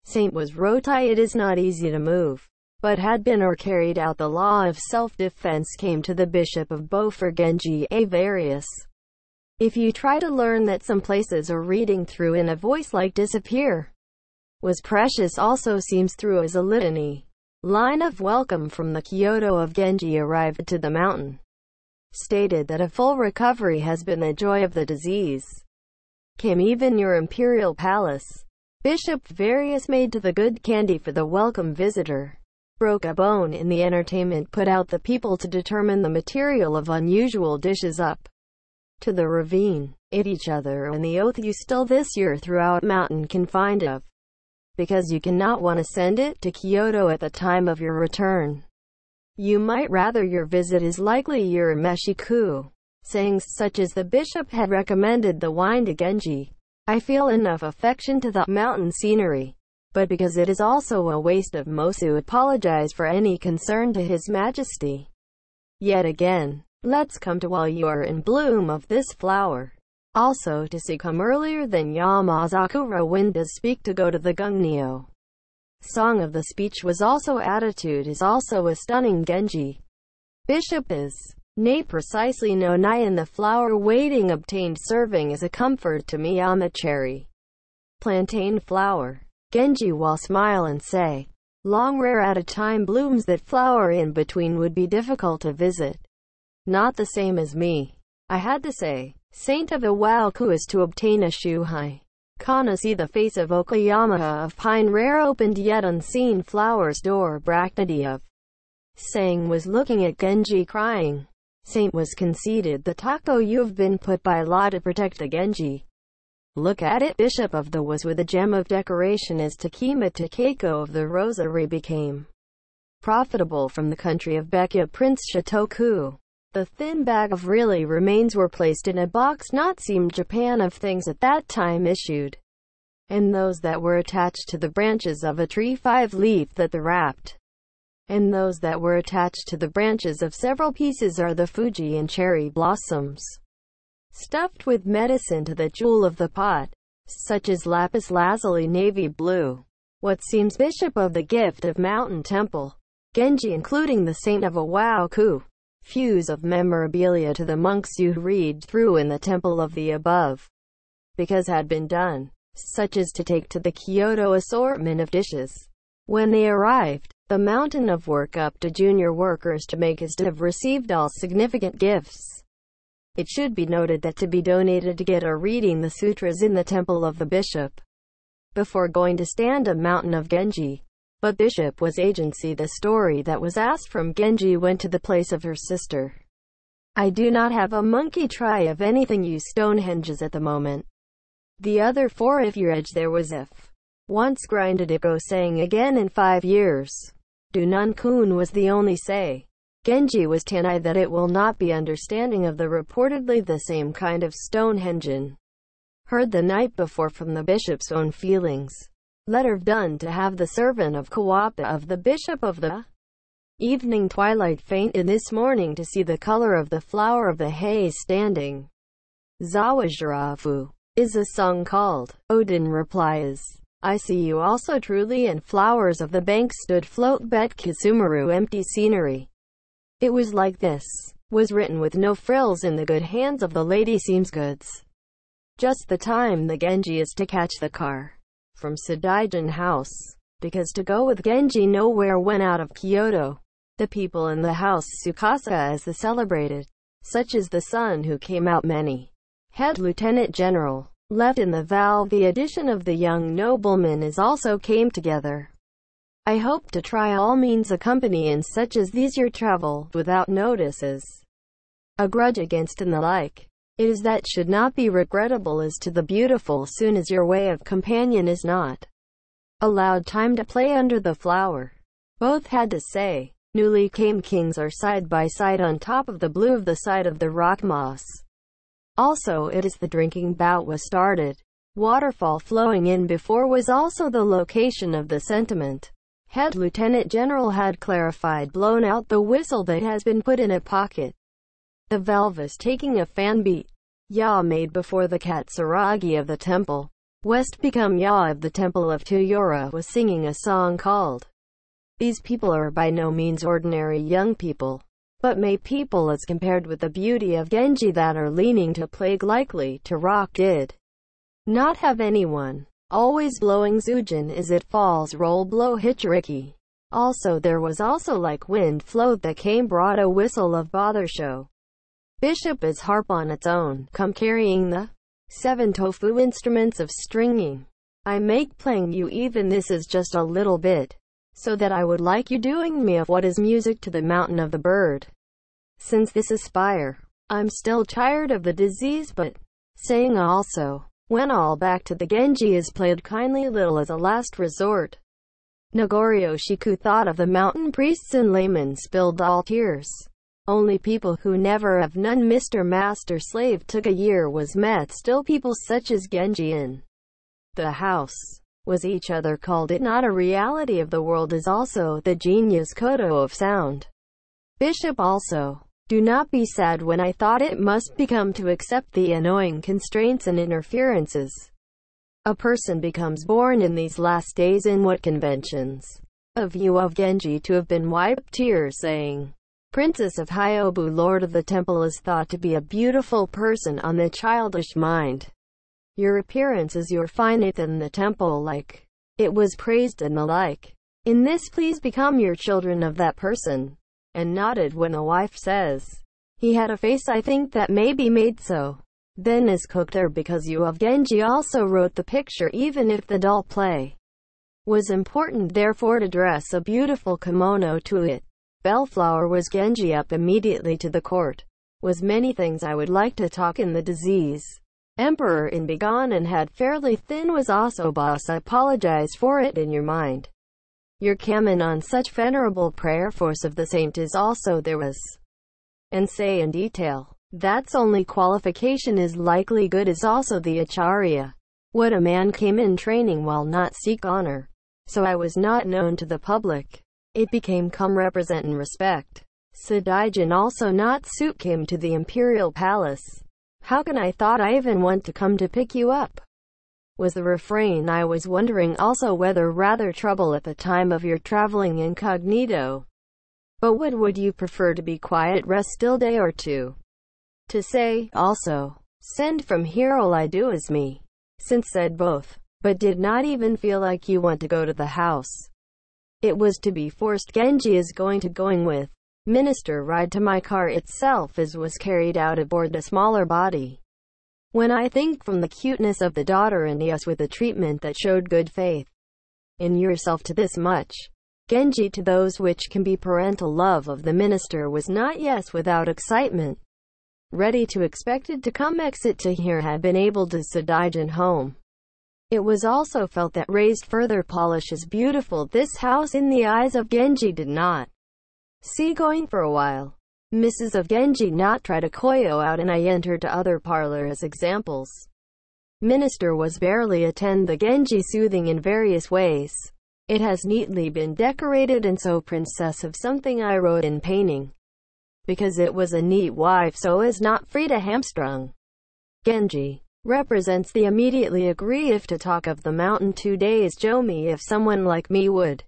Saint was Rotai. It is not easy to move, but had been or carried out the law of self-defense came to the Bishop of Bo for Genji a various. If you try to learn that some places are reading through in a voice like disappear was precious also seems through as a litany. Line of welcome from the Kyoto of Genji arrived to the mountain. Stated that a full recovery has been the joy of the disease. Came even your imperial palace. Bishop various made to the good candy for the welcome visitor. Broke a bone in the entertainment put out the people to determine the material of unusual dishes up to the ravine. Ate each other and the oath you still this year throughout mountain can find of. Because you cannot want to send it to Kyoto at the time of your return. You might rather your visit is likely your Meshiku. Sayings such as the bishop had recommended the wine to Genji. I feel enough affection to the mountain scenery, but because it is also a waste of Mosu apologize for any concern to His Majesty. Yet again, let's come to while you are in bloom of this flower. Also to see come earlier than Yamazakura when does speak to go to the Gungnyo. Song of the speech was also attitude is also a stunning Genji. Bishop is. Nay precisely no nigh in the flower waiting obtained serving as a comfort to me on the cherry. Plantain flower. Genji while smile and say. Long rare at a time blooms that flower in between would be difficult to visit. Not the same as me. I had to say. Saint of the Waoku is to obtain a shuhai. Kana see the face of Okayama of pine rare opened yet unseen flowers door bractity of. Saying was looking at Genji crying. Saint was conceded the taco you have been put by law to protect the Genji. Look at it. Bishop of the was with a gem of decoration as Takema Takeko of the Rosary became profitable from the country of Bekya Prince Shotoku. The thin bag of really remains were placed in a box not seemed Japan of things at that time issued, and those that were attached to the branches of a tree 5-leaf that the wrapped, and those that were attached to the branches of several pieces are the Fuji and cherry blossoms, stuffed with medicine to the jewel of the pot, such as lapis lazuli navy blue. What seems bishop of the gift of mountain temple, Genji including the saint of Awaoku. Fuse of memorabilia to the monks you read through in the temple of the above. Because had been done, such as to take to the Kyoto assortment of dishes. When they arrived, the mountain of work up to junior workers to make as to have received all significant gifts. It should be noted that to be donated to get or reading the sutras in the temple of the bishop. Before going to stand a mountain of Genji. But Bishop was agency. The story that was asked from Genji went to the place of her sister. I do not have a monkey try of anything you Stonehenges at the moment. The other 4 if your edge there was if. Once grinded it go saying again in 5 years. Dunan-kun was the only say. Genji was Tanai that it will not be understanding of the reportedly the same kind of Stonehengen. Heard the night before from the bishop's own feelings. Letter done to have the servant of Kawapa of the bishop of the evening twilight faint in this morning to see the color of the flower of the hay standing. Zawajirafu is a song called. Odin replies, I see you also truly and flowers of the bank stood float bet Kisumaru empty scenery. It was like this, was written with no frills in the good hands of the lady seems goods. Just the time the Genji is to catch the car. From Sadaijin house, because to go with Genji nowhere went out of Kyoto. The people in the house Tsukasa as the celebrated, such as the son who came out many. Head Lieutenant General, left in the Val. The addition of the young nobleman is also came together. I hope to try all means accompany in such as these your travel, without notices, a grudge against and the like. It is that should not be regrettable as to the beautiful soon as your way of companion is not allowed time to play under the flower. Both had to say, newly came kings are side by side on top of the blue of the side of the rock moss. Also it is the drinking bout was started. Waterfall flowing in before was also the location of the sentiment. Head Lieutenant General had clarified, blown out the whistle that has been put in a pocket. The valve is taking a fan beat. Ya made before the Katsuragi of the temple. West become Ya of the temple of Tuyora was singing a song called. These people are by no means ordinary young people, but may people as compared with the beauty of Genji that are leaning to plague likely to rock did not have anyone. Always blowing Zujin as it falls roll blow Hichiriki. Also there was also like wind float that came brought a whistle of bother show. Bishop is harp on its own, come carrying the 7 tofu instruments of stringing. I make playing you even this is just a little bit, so that I would like you doing me of what is music to the mountain of the bird. Since this aspire, I'm still tired of the disease but, saying also, when all back to the Genji is played kindly little as a last resort. Nagorio Shiku thought of the mountain priests and laymen spilled all tears. Only people who never have none Mr. Master Slave took a year was met still people such as Genji in the house was each other called it not a reality of the world is also the genius Kodo of sound. Bishop also. Do not be sad when I thought it must become to accept the annoying constraints and interferences. A person becomes born in these last days in what conventions of view of Genji to have been wiped tears saying, Princess of Hyobu Lord of the Temple is thought to be a beautiful person on the childish mind. Your appearance is your finite in the temple like it was praised and the like. In this please become your children of that person. And nodded when the wife says, he had a face I think that may be made so. Then is cooked there because you of Genji also wrote the picture even if the doll play was important therefore to dress a beautiful kimono to it. Bellflower was Genji up immediately to the court. Was many things I would like to talk in the disease. Emperor in begone and had fairly thin was also boss I apologize for it in your mind. Your canon on such venerable prayer force of the saint is also there was. And say in detail, that's only qualification is likely good is also the Acharya. What a man came in training while not seek honor. So I was not known to the public. It became come represent and respect. Sadaijin also not suit came to the imperial palace. How can I thought I even want to come to pick you up? Was the refrain I was wondering also whether rather trouble at the time of your traveling incognito. But what would you prefer to be quiet rest still day or two? To say, also, send from here all I do is me. Since said both, but did not even feel like you want to go to the house. It was to be forced Genji is going with. Minister ride to my car itself as was carried out aboard the smaller body. When I think from the cuteness of the daughter and yes with the treatment that showed good faith in yourself to this much, Genji to those which can be parental love of the minister was not yes without excitement. Ready to expected to come exit to here had been able to Sadaijin home. It was also felt that raised further polish is beautiful this house in the eyes of Genji did not see going for a while. Mrs. of Genji not try to koyo out and I entered to other parlor as examples. Minister was barely attend the Genji soothing in various ways. It has neatly been decorated and so princess of something I wrote in painting. Because it was a neat wife so as not free to hamstrung. Genji represents the immediately agree if to talk of the mountain 2 days Jomi if someone like me would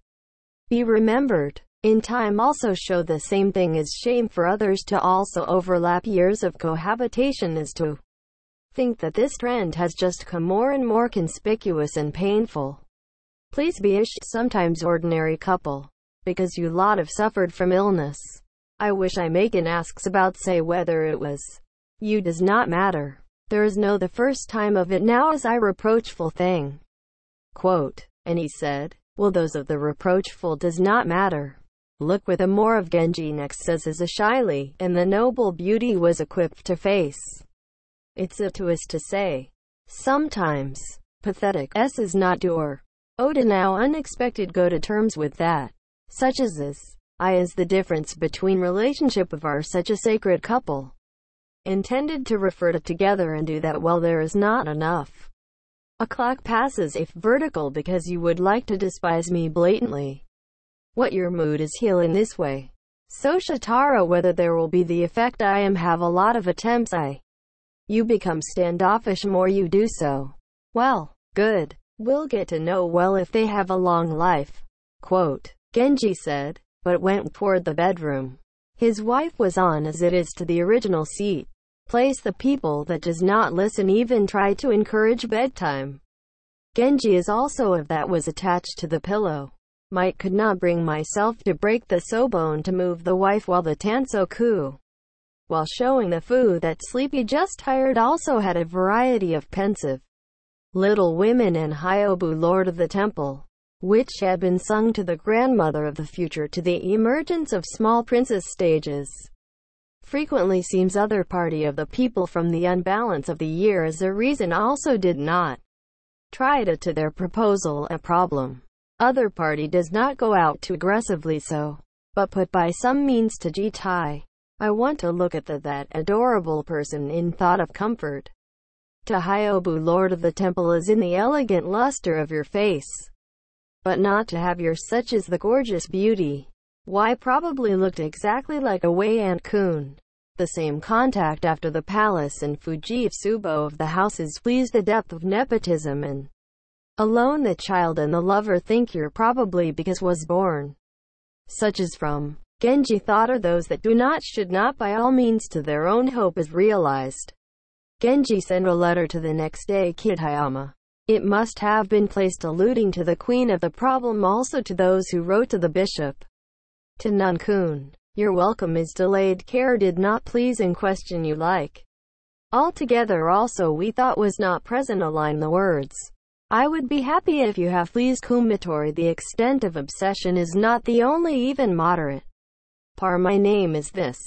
be remembered. In time also show the same thing as shame for others to also overlap years of cohabitation is to think that this trend has just come more and more conspicuous and painful. Please be ish sometimes ordinary couple. Because you lot have suffered from illness. I wish I make an asks about say whether it was you does not matter. There is no the first time of it now as I reproachful thing. Quote, and he said, well those of the reproachful does not matter. Look with a more of Genji next says as a shyly, and the noble beauty was equipped to face. It's a twist to say. Sometimes, pathetic s is not door. Oda now unexpected go to terms with that. Such as this. I is the difference between relationship of our such a sacred couple. Intended to refer to together and do that well there is not enough. A clock passes if vertical because you would like to despise me blatantly. What your mood is healing this way. So Shitara, whether there will be the effect I am have a lot of attempts you become standoffish more you do so. Well, good. We'll get to know well if they have a long life. Quote, Genji said, but went toward the bedroom. His wife was on as it is to the original seat. Place the people that does not listen even try to encourage bedtime. Genji is also of that was attached to the pillow. Might could not bring myself to break the sobone to move the wife while the tansoku. While showing the food that sleepy just tired also had a variety of pensive Little Women and Hyobu Lord of the Temple, which had been sung to the grandmother of the future to the emergence of small princess stages. Frequently seems other party of the people from the unbalance of the year as a reason also did not try to their proposal a problem. Other party does not go out too aggressively so, but put by some means to jitai. I want to look at that adorable person in thought of comfort. To Hyobu Lord of the Temple is in the elegant luster of your face, but not to have your such as the gorgeous beauty. Why probably looked exactly like a Wei Aunt Kun. The same contact after the palace and Fuji Subo of the houses pleased the depth of nepotism and alone the child and the lover think you're probably because was born. Such as from Genji thought are those that do not should not by all means to their own hope is realized. Genji sent a letter to the next day Kitayama. It must have been placed alluding to the queen of the problem also to those who wrote to the bishop. To Nun-kun, your welcome is delayed care did not please and question you like. Altogether also we thought was not present align the words. I would be happy if you have pleased Kumitori the extent of obsession is not the only even moderate. My name is this.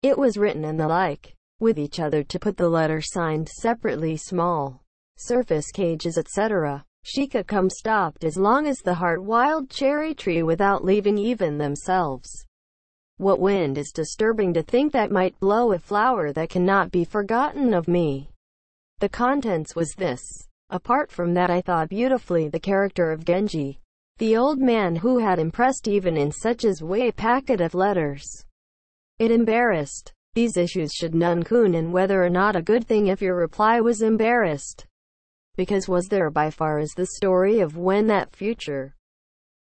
It was written and the like, with each other to put the letter signed separately small. Surface cages etc. Shika come stopped as long as the heart wild cherry tree without leaving even themselves. What wind is disturbing to think that might blow a flower that cannot be forgotten of me. The contents was this. Apart from that I thought beautifully the character of Genji. The old man who had impressed even in such as way packet of letters. It embarrassed. These issues should Nun-kun and whether or not a good thing if your reply was embarrassed. Because was there by far is the story of when that future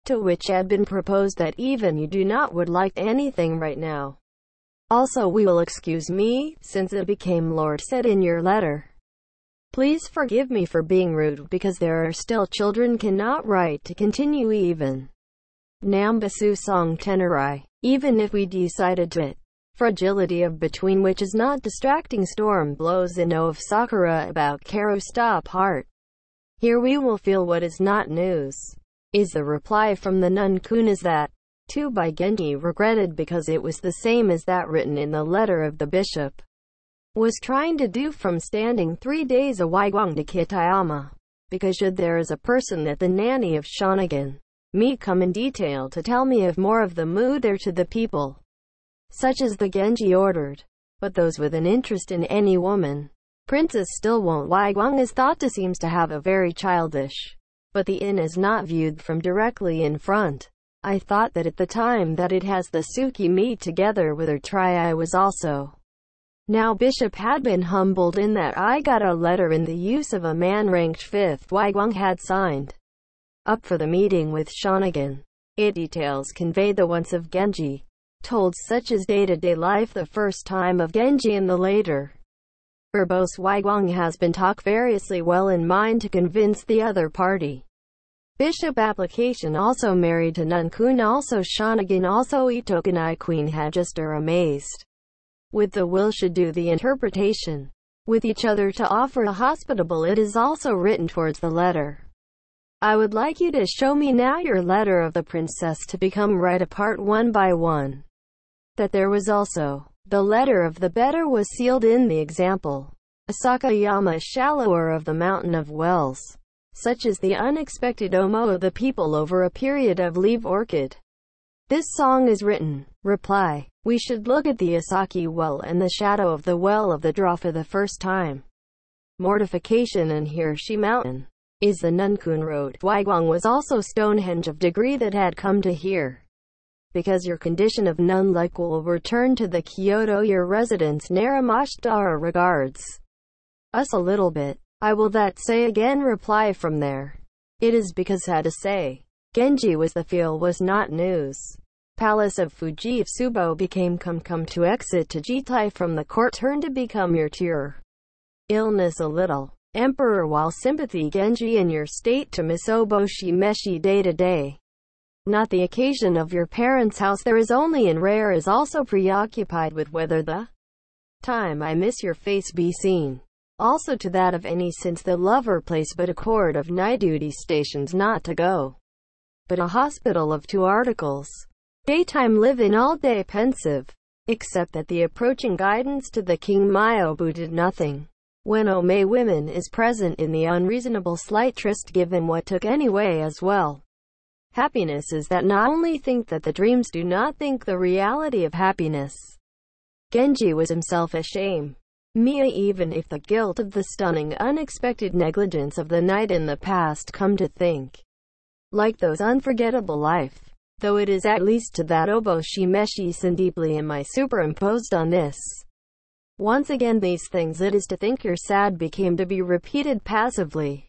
to which had been proposed that even you do not would like anything right now. Also we will excuse me, since it became Lord said in your letter. Please forgive me for being rude because there are still children cannot write to continue even. Nambasu song tenurai, even if we decided to it. Fragility of between which is not distracting storm blows in of Sakura about Karu stop heart. Here we will feel what is not news. Is the reply from the Nun-kun is that, too by Genji regretted because it was the same as that written in the letter of the bishop. Was trying to do from standing 3 days a Waiguang to Kitayama. Because should there is a person that the nanny of Shanagan, me come in detail to tell me of more of the mood there to the people. Such as the Genji ordered. But those with an interest in any woman. Princess still won't Waiguang is thought to seems to have a very childish. But the inn is not viewed from directly in front. I thought that at the time that it has the Suki meet together with her I was also. Now Bishop had been humbled in that I got a letter in the use of a man ranked 5th Waiguang had signed up for the meeting with Shanagan. It details convey the once of Genji, told such as day-to-day life the first time of Genji and the later. Verbose Waiguang has been talk variously well in mind to convince the other party. Bishop application also married to Nun-kun also Shanagan also Itokanai Queen had just are amazed. With the will should do the interpretation. With each other to offer a hospitable it is also written towards the letter. I would like you to show me now your letter of the princess to become right apart one by one. That there was also, the letter of the better was sealed in the example. Asakayama shallower of the mountain of wells. Such as the unexpected omo of the people over a period of leave orchid. This song is written. Reply. We should look at the Asaki well and the shadow of the well of the draw for the first time. Mortification and Hiroshi Mountain. Is the Nun-kun road. Waiguang was also Stonehenge of degree that had come to here. because your condition of nun-like will return to the Kyoto your residence Naramashita regards us a little bit. I will that say again reply from there. It is because had to say. Genji was the feel was not news. Palace of Fujitsubo became come to exit to Jitai from the court turned to become your tear. Illness a little. Emperor while sympathy Genji in your state to misoboshi meshi day to day. Not the occasion of your parents' house there is only in rare is also preoccupied with whether the time I miss your face be seen. Also to that of any since the lover place but a court of night duty stations not to go. But a hospital of 2 articles. Daytime live in all day pensive. Except that the approaching guidance to the king Myobu did nothing. When Ome women is present in the unreasonable slight tryst given what took anyway as well. Happiness is that not only think that the dreams do not think the reality of happiness. Genji was himself ashamed. Mia even if the guilt of the stunning unexpected negligence of the night in the past come to think. Like those unforgettable life. Though it is at least to that oboshi meshi sin deeply in my superimposed on this. Once again these things it is to think you're sad became to be repeated passively.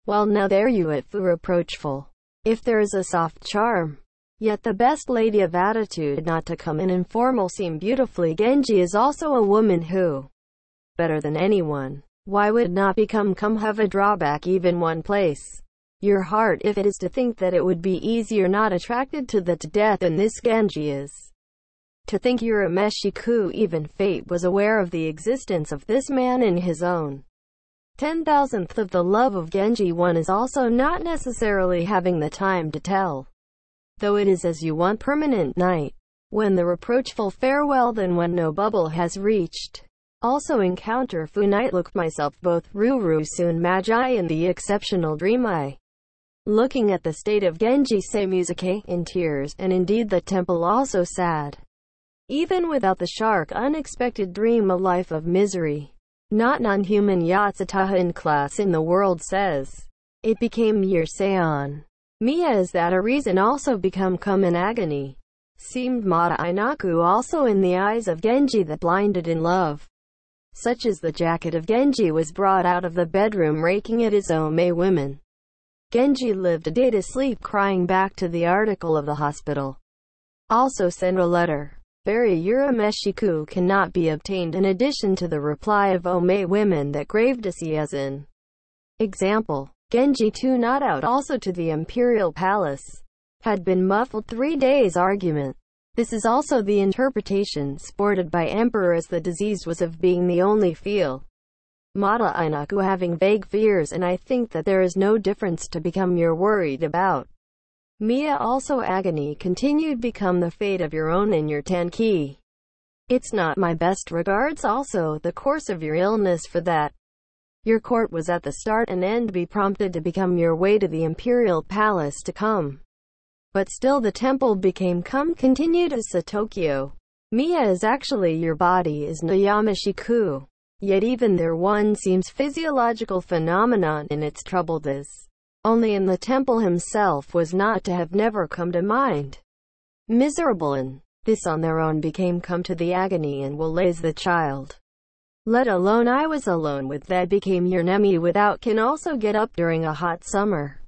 Well now there you at fu reproachful. If there is a soft charm. Yet the best lady of attitude not to come in informal seem beautifully Genji is also a woman who, better than anyone, why would not become have a drawback even one place. Your heart if it is to think that it would be easier not attracted to the to death and this Genji is. To think you're a Meshiku even fate was aware of the existence of this man in his own 10,000th of the love of Genji one is also not necessarily having the time to tell. Though it is as you want permanent night. When the reproachful farewell then when no bubble has reached. Also encounter fu night look myself both Ruru soon magi in the exceptional dream I. Looking at the state of Genji say musique in tears and indeed the temple also sad. Even without the shark unexpected dream a life of misery. Not non-human Yatsutaha in class in the world says. It became year Seon. Mia is that a reason also become come in agony. Seemed Mata Inaku also in the eyes of Genji that blinded in love. Such as the jacket of Genji was brought out of the bedroom raking at his Ome women. Genji lived a day to sleep crying back to the article of the hospital. Also send a letter. Very Urameshiku cannot be obtained in addition to the reply of Ome women that grave to see as in. Example. Genji 2 not out also to the imperial palace. Had been muffled 3 days argument. This is also the interpretation sported by emperor as the disease was of being the only feel. Mata Inaku having vague fears and I think that there is no difference to become you're worried about. Mia also agony continued become the fate of your own in your Tenki. It's not my best regards also the course of your illness for that. Your court was at the start and end be prompted to become your way to the imperial palace to come. But still the temple became come continued as a Tokyo. Mia is actually your body is no Yamashiku. Yet even there one seems physiological phenomenon in its trouble this. Only in the temple himself was not to have never come to mind. Miserable in this on their own became come to the agony and will lays the child. Let alone I was alone with that became your nemi without can also get up during a hot summer.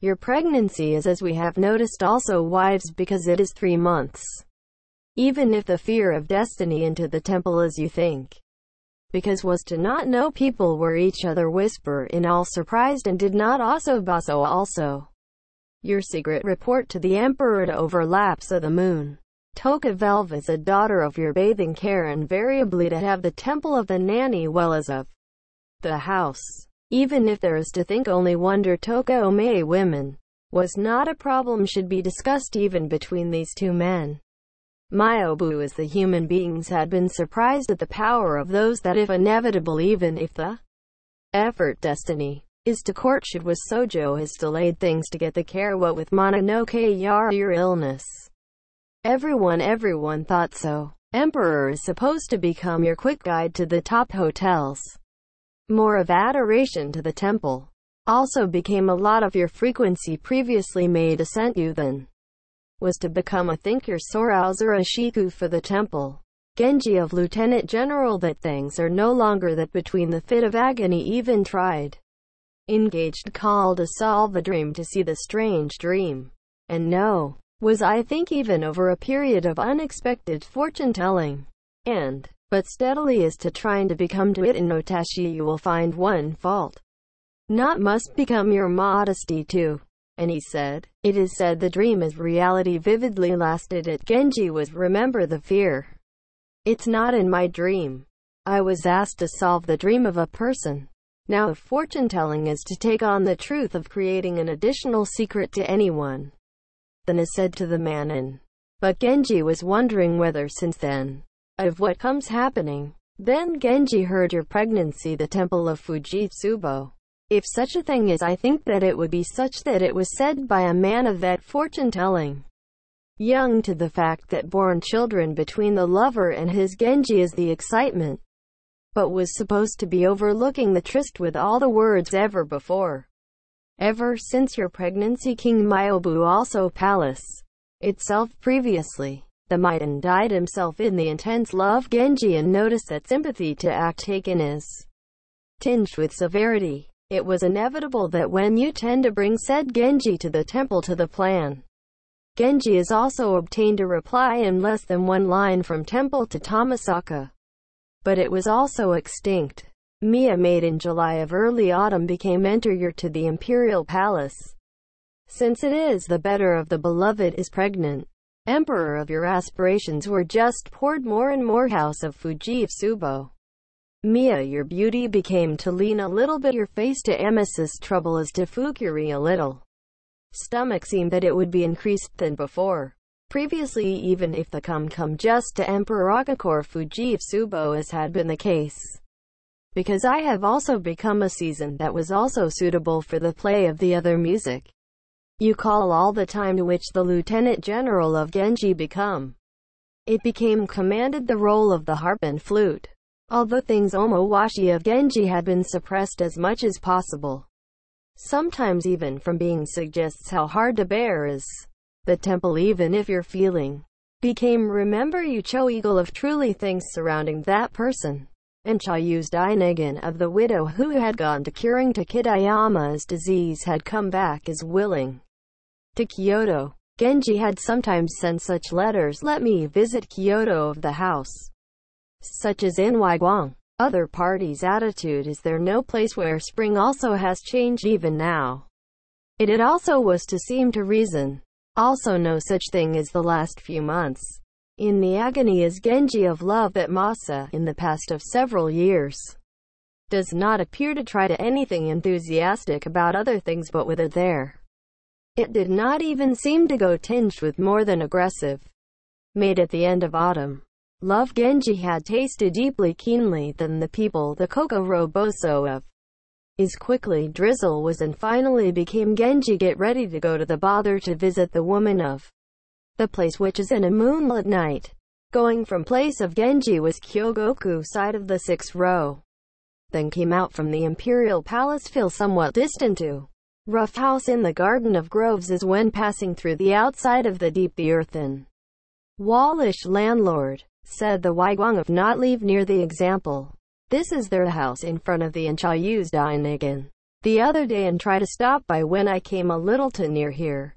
Your pregnancy is as we have noticed also wives because it is 3 months. Even if the fear of destiny into the temple as you think. Because was to not know people were each other whisper in all surprised and did not also baso also. Your secret report to the emperor to overlap so the moon. Toka Velv is a daughter of your bathing care invariably to have the temple of the nanny well as of the house. Even if there is to think only wonder Toka Ome women was not a problem should be discussed even between these 2 men. Myobu as the human beings had been surprised at the power of those that if inevitable even if the effort destiny is to courtship was Sojo has delayed things to get the care what with Mononoke Yara your illness. Everyone thought so. Emperor is supposed to become your quick guide to the top hotels. More of adoration to the temple. Also became a lot of your frequency previously made ascent you then. was to become a thinker Sorauzura Shiku for the temple. Genji of Lieutenant General that things are no longer that between the fit of agony even tried. Engaged call to solve the dream to see the strange dream. And no, was I think even over a period of unexpected fortune-telling. And, but steadily as to trying to become to it in Notashi you will find one fault. Not must become your modesty too. And he said, it is said the dream as reality vividly lasted at Genji was remember the fear. It's not in my dream. I was asked to solve the dream of a person. Now if fortune-telling is to take on the truth of creating an additional secret to anyone, then is said to the man in. But Genji was wondering whether since then, of what comes happening. Then Genji heard your pregnancy the temple of Fujitsubo. If such a thing is I think that it would be such that it was said by a man of that fortune-telling. Young to the fact that born children between the lover and his Genji is the excitement. But was supposed to be overlooking the tryst with all the words ever before. Ever since your pregnancy King Myobu also palace itself previously. The Maiden died himself in the intense love Genji and noticed that sympathy to act taken is tinged with severity. It was inevitable that when you tend to bring said Genji to the temple to the plan, Genji is also obtained a reply in less than one line from temple to Tomisaka. But it was also extinct. Mia made in July of early autumn became interior to the imperial palace. Since it is the better of the beloved is pregnant, emperor of your aspirations were just poured more and more house of Fujitsubo. Mia your beauty became to lean a little bit your face to Emesis trouble as to Fukuri a little. Stomach seemed that it would be increased than before. Previously even if the come just to Emperor Akakor Fujitsubo as had been the case. Because I have also become a season that was also suitable for the play of the other music. You call all the time to which the Lieutenant General of Genji become. It became commanded the role of the harp and flute. Although things omowashi of Genji had been suppressed as much as possible. Sometimes even from being suggests how hard to bear is the temple even if your feeling became remember you cho eagle of truly things surrounding that person. And Cha used Inegan of the widow who had gone to curing to Kitayama's disease had come back as willing to Kyoto. Genji had sometimes sent such letters let me visit Kyoto of the house. Such as in Waiguang. Other parties' attitude is there no place where spring also has changed even now. It also was to seem to reason. Also no such thing as the last few months. In the agony is Genji of love that Masa, in the past of several years, does not appear to try to anything enthusiastic about other things but with it there. It did not even seem to go tinged with more than aggressive. Made at the end of autumn. Love Genji had tasted deeply keenly than the people the Coco Roboso of is quickly drizzle was and finally became Genji get ready to go to the bother to visit the woman of the place which is in a moonlit night. Going from place of Genji was Kyogoku side of the 6th row. Then came out from the imperial palace feel somewhat distant to rough house in the garden of groves as when passing through the outside of the deep the earthen wallish landlord. Said the Waiguang of not leave near the example. This is their house in front of the Incha used Inegan the other day and try to stop by when I came a little too near here.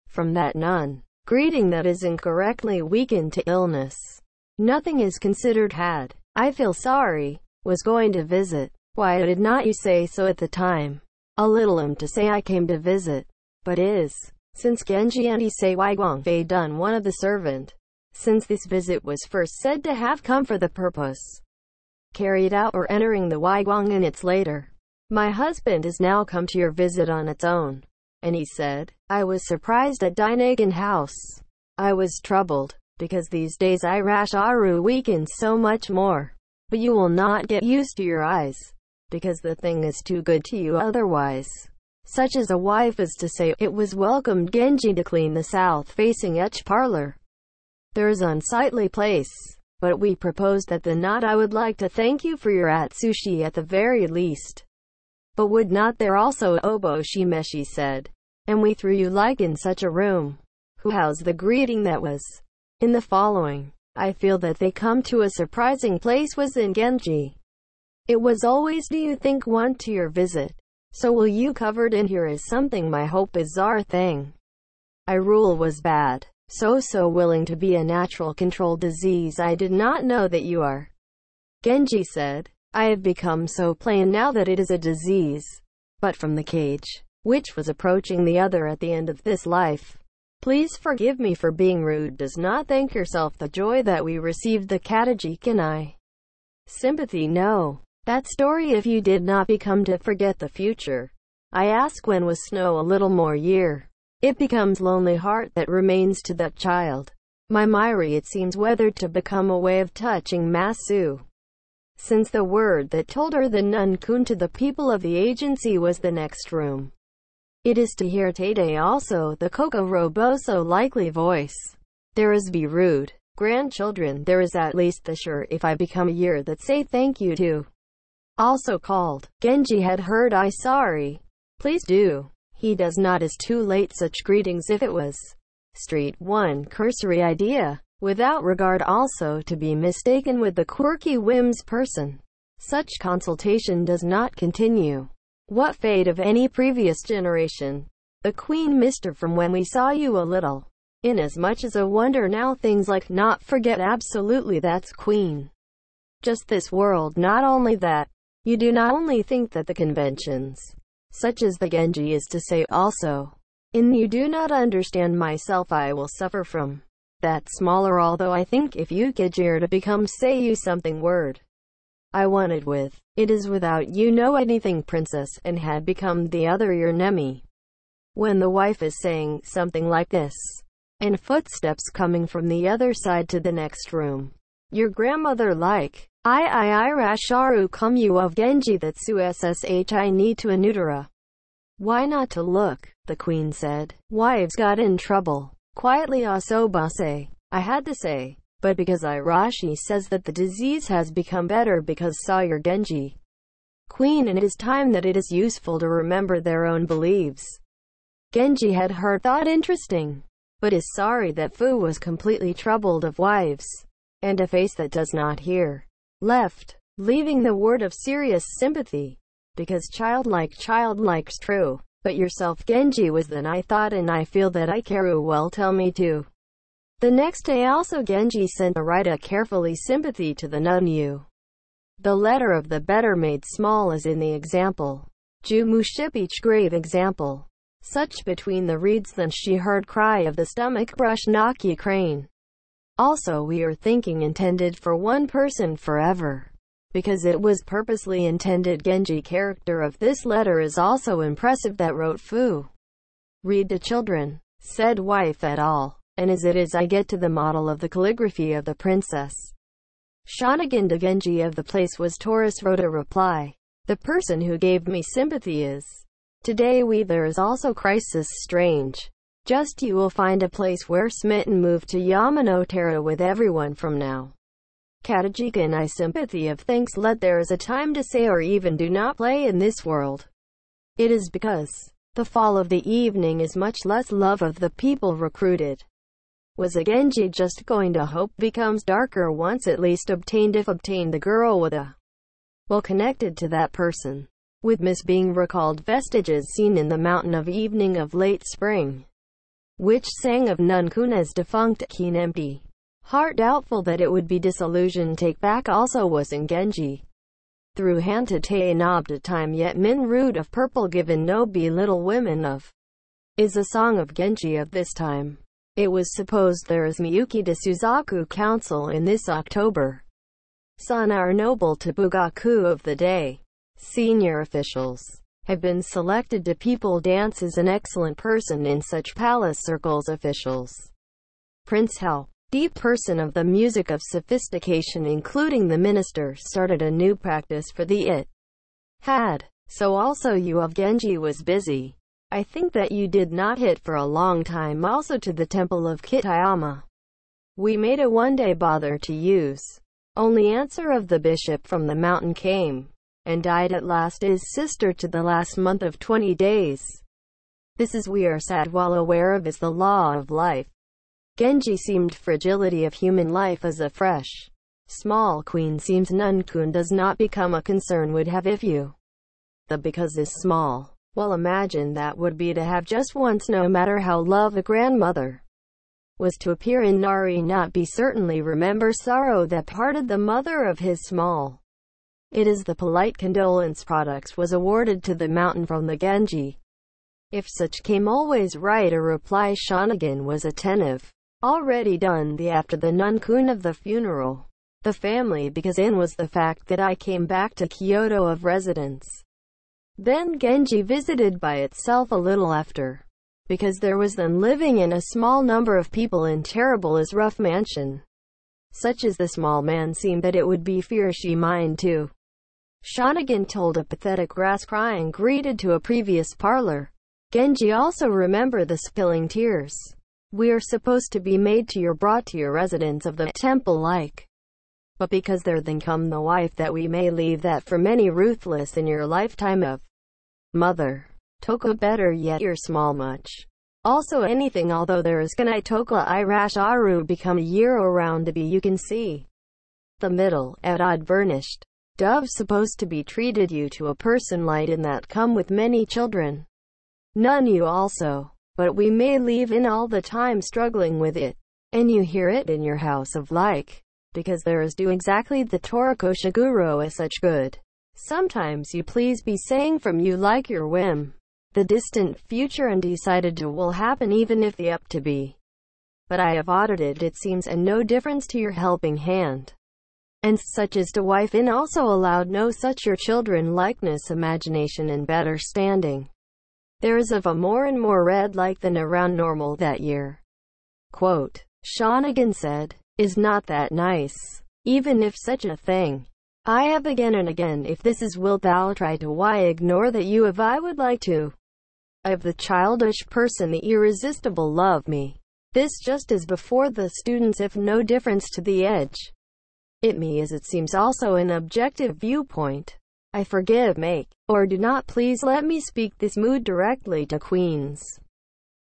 From that none. Greeting that is incorrectly weakened to illness. Nothing is considered had. I feel sorry. Was going to visit. Why did not you say so at the time? A little to say I came to visit. But is. Since Genji and Issei Waiguang Fei done one of the servant. Since this visit was first said to have come for the purpose carried out or entering the Waiguang in its later. My husband has now come to your visit on its own. And he said, I was surprised at Dainagan house. I was troubled, because these days I rash Aru weakens so much more. But you will not get used to your eyes, because the thing is too good to you otherwise. Such as a wife is to say, it was welcomed Genji to clean the south-facing etch parlor. There's unsightly place, but we proposed that the night I would like to thank you for your atsushi at the very least. But would not there also obo shimeshi said, and we threw you like in such a room. How's the greeting that was in the following? I feel that they come to a surprising place was in Genji. It was always do you think want to your visit? So will you covered in here is something my hope is our thing. I rule was bad. So willing to be a natural control disease I did not know that you are. Genji said, I have become so plain now that it is a disease. But from the cage, which was approaching the other at the end of this life. Please forgive me for being rude. Does not thank yourself the joy that we received the Kataji can I. Sympathy no. That story if you did not become to forget the future. I ask when was snow a little more year. It becomes lonely heart that remains to that child. My Myri it seems weathered to become a way of touching Masu. Since the word that told her the nun-kun to the people of the agency was the next room. It is to hear Tade also the Coco Roboso likely voice. There is be rude. Grandchildren there is at least the sure if I become a year that say thank you to. Also called. Genji had heard I sorry. Please do. He does not is too late such greetings if it was. Street 1 cursory idea. Without regard also to be mistaken with the quirky whims person. Such consultation does not continue. What fate of any previous generation? The Queen Mister from when we saw you a little. Inasmuch as a wonder now things like not forget absolutely that's Queen. Just this world not only that. You do not only think that the conventions, such as the Genji is to say also. In you do not understand myself I will suffer from. That smaller although I think if you get here to become say you something word. I wanted with. It is without you know anything princess and had become the other your Nemi. When the wife is saying something like this. And footsteps coming from the other side to the next room. Your grandmother like. I rasharu come you of Genji that su ssh I need to anutera. Why not to look, the queen said. Wives got in trouble. Quietly asobase. I had to say. But because Irashi says that the disease has become better because saw your Genji. Queen and it is time that it is useful to remember their own beliefs. Genji had heard thought interesting. But is sorry that Fu was completely troubled of wives. And a face that does not hear. Left, leaving the word of serious sympathy. Because childlike's true. But yourself Genji was then I thought and I feel that I care well tell me too. The next day also Genji sent a write a carefully sympathy to the Nunyu. The letter of the better made small as in the example. Ju muship each grave example. Such between the reeds then she heard cry of the stomach brush Naki crane. Also we are thinking intended for one person forever. Because it was purposely intended Genji character of this letter is also impressive that wrote Fu. Read to children, said wife at all, and as it is I get to the model of the calligraphy of the princess. Shanagan to Genji of the place was Taurus wrote a reply. The person who gave me sympathy is. Today there is also crisis strange. Just you will find a place where smitten move to Yamanotera with everyone from now. Katajika and I sympathy of thanks let there is a time to say or even do not play in this world. It is because the fall of the evening is much less love of the people recruited. Was a Genji just going to hope becomes darker once at least obtained if obtained the girl with a well connected to that person. With miss being recalled vestiges seen in the mountain of evening of late spring. Which sang of Nunkuna's defunct keen empty. Heart doubtful that it would be disillusioned take back also was in Genji. Through hand to te knob to time yet min rude of purple given no be little women of. Is a song of Genji of this time. It was supposed there is Miyuki de Suzaku council in this October. Son our noble Tabugaku of the day. Senior officials have been selected to people dance as an excellent person in such palace circles officials. Prince Hao, deep person of the music of sophistication including the minister started a new practice for the it. Had. So also you of Genji was busy. I think that you did not hit for a long time also to the temple of Kitayama. We made a one-day bother to use. Only answer of the bishop from the mountain came. And died at last is sister to the last month of 20 days. This is we are sad while aware of is the law of life. Genji seemed fragility of human life as a fresh, small queen seems Nunkun does not become a concern would have if you. The because is small. Well, imagine that would be to have just once, no matter how love a grandmother was to appear in Nari, not be certainly remember sorrow that parted the mother of his small. It is the polite condolence products was awarded to the mountain from the Genji. If such came always write a reply. Shanagan was attentive. Already done the after the Nunkun of the funeral. The family because in was the fact that I came back to Kyoto of residence. Then Genji visited by itself a little after. Because there was then living in a small number of people in terrible as rough mansion. Such as the small man seemed that it would be fear she mind too. Shanagan told a pathetic grass crying greeted to a previous parlor. Genji also remember the spilling tears. We are supposed to be made to your brought to your residence of the temple like. But because there then come the wife that we may leave that for many ruthless in your lifetime of mother. Toka better yet your small much. Also anything although there is kanai toka irash aru become a year around to be you can see. The middle, at odd burnished. Dove supposed to be treated you to a person light in that come with many children. None you also. But we may leave in all the time struggling with it. And you hear it in your house of like. Because there is do exactly the Toriko Shiguro as such good. Sometimes you please be saying from you like your whim. The distant future undecided to will happen even if the up to be. But I have audited it seems and no difference to your helping hand. And such as to wife in also allowed no such your children likeness imagination and better standing. There is of a more and more red like than around normal that year. Quote, Shanagan said, is not that nice. Even if such a thing. I have again and again if this is wilt thou try to why ignore that you if I would like to. I have the childish person the irresistible love me. This just as before the students if no difference to the edge. It me as it seems also an objective viewpoint. I forgive make, or do not please let me speak this mood directly to queens.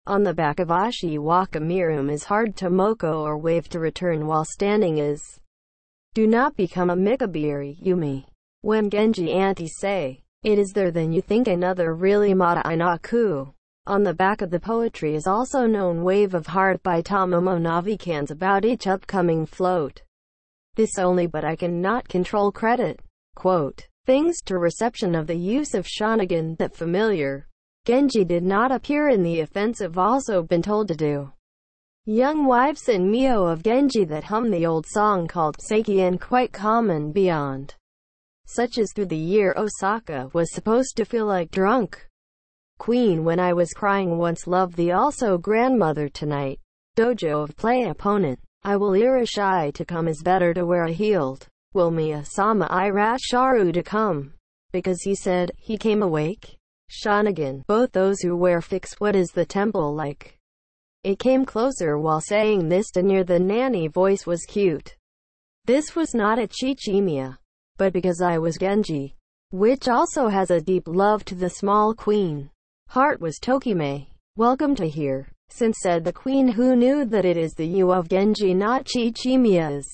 On the back of Ashi Waka Mirum is hard to moko or wave to return while standing is. Do not become a Mikabiri, Yumi. When Genji auntie say, it is there then you think another really mata inaku. On the back of the poetry is also known Wave of Heart by Tomomo Navikans about each upcoming float. This only but I cannot control credit. Quote, things to reception of the use of Shanagan that familiar. Genji did not appear in the offensive also been told to do. Young wives and Mio of Genji that hum the old song called Seiki and quite common beyond. Such as through the year Osaka was supposed to feel like drunk. Queen when I was crying once love the also grandmother tonight. Dojo of play opponent. I will irishai to come is better to wear a healed. Will Miya sama irasharu to come. Because he said, he came awake. Shanagan, both those who wear fix what is the temple like. It came closer while saying this to near the nanny voice was cute. This was not a chichimiya. But because I was Genji, which also has a deep love to the small queen. Heart was Tokime. Welcome to here, since said the queen who knew that it is the you of Genji not chichimiya's.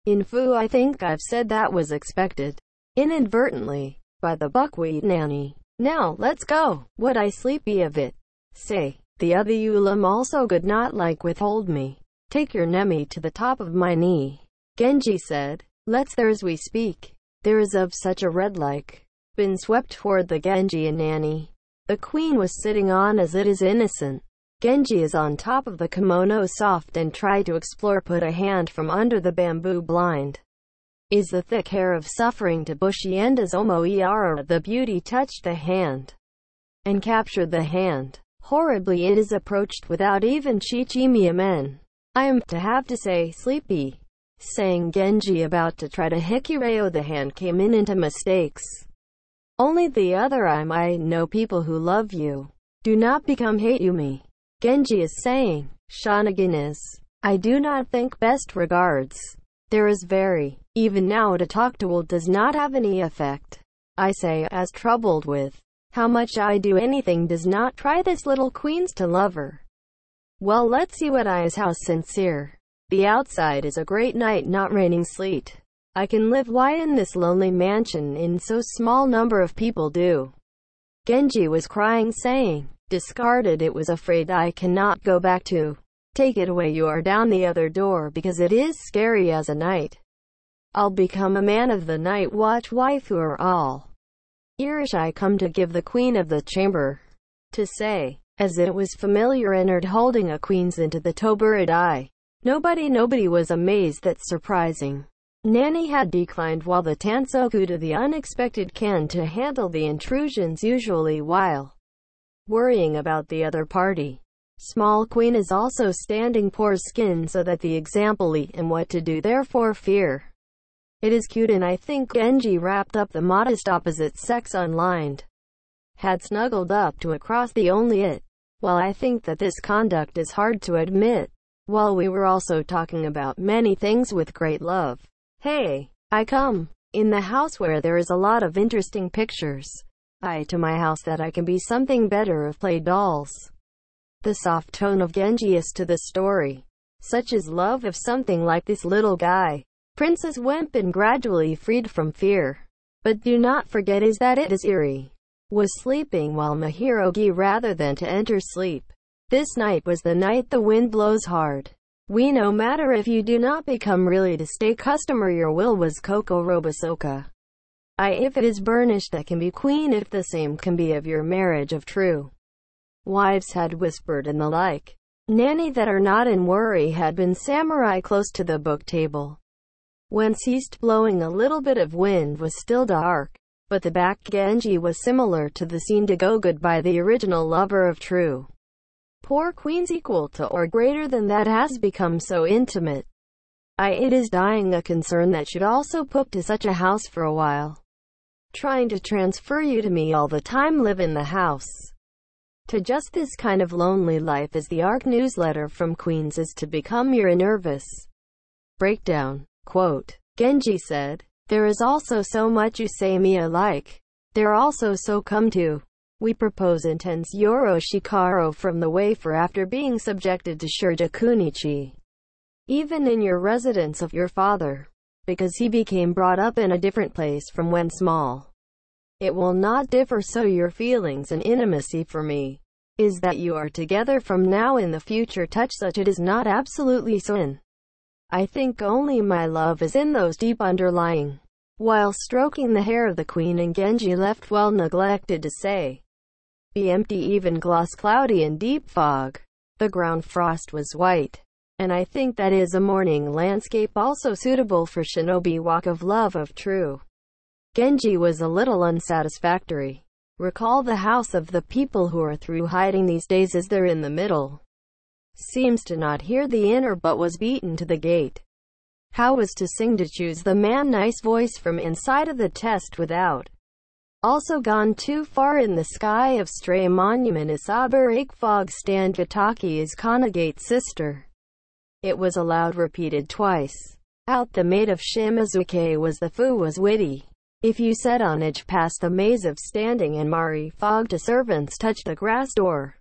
In Fu I think I've said that was expected. Inadvertently. By the buckwheat nanny. Now, let's go. Would I sleepy of it? Say, the other ulam also good not like withhold me. Take your nemi to the top of my knee. Genji said. Let's there as we speak. There is of such a red like. Been swept toward the Genji and nanny. The queen was sitting on as it is innocent. Genji is on top of the kimono soft and try to explore put a hand from under the bamboo blind. Is the thick hair of suffering to bushy end as Omoiara the beauty touched the hand. And captured the hand. Horribly it is approached without even chichimiya men. I am to have to say sleepy. Saying Genji about to try to hikireo the hand came in into mistakes. Only the other I know people who love you. Do not become hate you me. Genji is saying. Shanagan is. I do not think best regards. There is very. Even now to talk to will does not have any effect. I say as troubled with. How much I do anything does not try this little queens to love her. Well, let's see what I is how sincere. The outside is a great night, not raining sleet. I can live why in this lonely mansion in so small number of people do. Genji was crying saying, discarded it was afraid I cannot go back to. Take it away, you are down the other door because it is scary as a night. I'll become a man of the night watch wife who are all. Irish I come to give the queen of the chamber. To say, as it was familiar entered holding a queen's into the tobered eye. Nobody was amazed that surprising. Nanny had declined while the Tansoku to the unexpected can to handle the intrusions usually while worrying about the other party. Small queen is also standing poor skin so that the example and what to do therefore fear. It is cute and I think Genji wrapped up the modest opposite sex unlined. Had snuggled up to across the only it. While I think that this conduct is hard to admit. While we were also talking about many things with great love. Hey, I come. In the house where there is a lot of interesting pictures. I to my house that I can be something better of play dolls. The soft tone of Genji is to the story. Such is love of something like this little guy. Princess Wemp and gradually freed from fear. But do not forget is that it is eerie. Was sleeping while Mahirogi rather than to enter sleep. This night was the night the wind blows hard. We no matter if you do not become really to stay customer your will was Coco Robosoka. If it is burnished that can be queen if the same can be of your marriage of true. Wives had whispered and the like. Nanny that are not in worry had been samurai close to the book table. When ceased blowing a little bit of wind was still dark, but the back Genji was similar to the scene to go goodbye the original lover of true. Poor queens equal to or greater than that has become so intimate. It is dying a concern that should also put to such a house for a while. Trying to transfer you to me all the time live in the house. To just this kind of lonely life as the ARC newsletter from Queens is to become your nervous breakdown. Quote, Genji said, there is also so much you say me alike. There also so come to. We propose intense Yoro Shikaro from the wafer after being subjected to Shurja Kunichi. Even in your residence of your father. Because he became brought up in a different place from when small. It will not differ so your feelings and intimacy for me. Is that you are together from now in the future touch such it is not absolutely sin. I think only my love is in those deep underlying. While stroking the hair of the queen and Genji left well neglected to say. Be empty even gloss cloudy and deep fog. The ground frost was white. And I think that is a morning landscape also suitable for shinobi walk of love of true. Genji was a little unsatisfactory. Recall the house of the people who are through hiding these days is there in the middle. Seems to not hear the inner but was beaten to the gate. How was to sing to choose the man nice voice from inside of the test without. Also gone too far in the sky of stray monument is Saburake fog stand Jataki is Kanagate sister. It was aloud repeated twice. Out the maid of Shimazuke was the fu was witty. If you said on edge past the maze of standing and Mari fog to servants touched the grass door.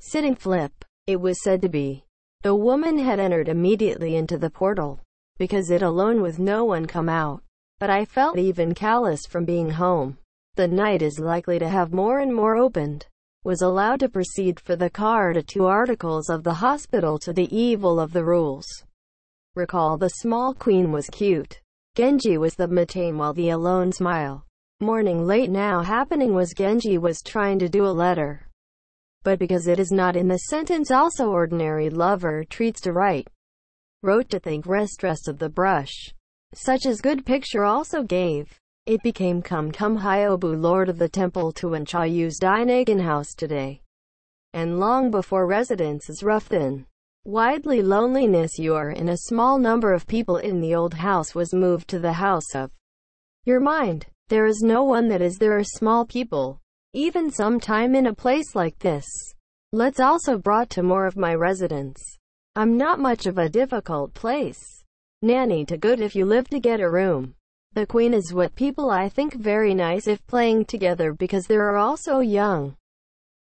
Sitting flip. It was said to be. The woman had entered immediately into the portal. Because it alone with no one come out. But I felt even callous from being home. The night is likely to have more and more opened. Was allowed to proceed for the car to 2 articles of the hospital to the evil of the rules. Recall the small queen was cute. Genji was the matane while the alone smile. Morning late now happening was Genji was trying to do a letter. But because it is not in the sentence also ordinary lover treats to write. Wrote to think rest of the brush. Such as good picture also gave. It became come Hyobu lord of the temple to Wencha used Dainagan house today. And long before residence is rough then. Widely loneliness you are in a small number of people in the old house was moved to the house of your mind. There is no one that is there are small people. Even some time in a place like this. Let's also brought to more of my residence. I'm not much of a difficult place. Nanny to good if you live to get a room. The queen is what people I think very nice if playing together because there are also young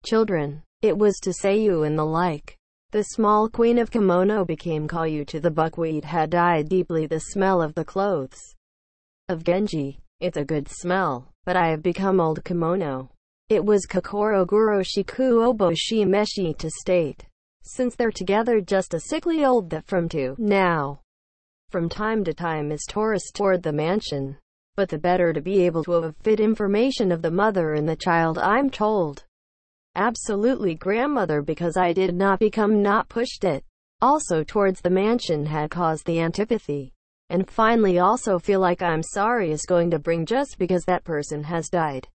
children. It was to say you and the like. The small queen of kimono became Kayu to the buckwheat had died deeply. The smell of the clothes of Genji. It's a good smell, but I have become old kimono. It was Kokoro Guro Shiku Obo Shimeshi to state. Since they're together just a sickly old that from time to time is tourist toward the mansion. But the better to be able to have fit information of the mother and the child, I'm told. Absolutely grandmother, because I did not become not pushed it. Also towards the mansion had caused the antipathy. And finally also feel like I'm sorry is going to bring just because that person has died.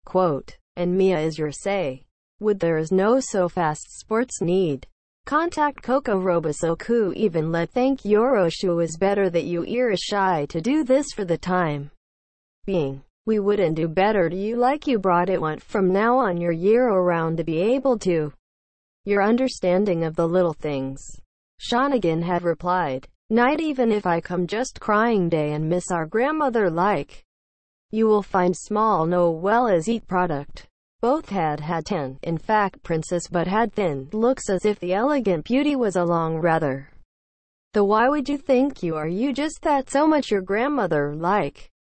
Quote, and Mia is your say. Would there is no so fast sports need. Contact Coco Robosoku even let thank Yoroshu is better that you are shy to do this for the time being. We wouldn't do better to you like you brought it want from now on your year around to be able to. Your understanding of the little things. Shanigan had replied. Night even if I come just crying day and miss our grandmother like. You will find small no well as eat product. Both had 10, in fact princess but had thin looks as if the elegant beauty was along rather. The why would you think you are you just that so much your grandmother like.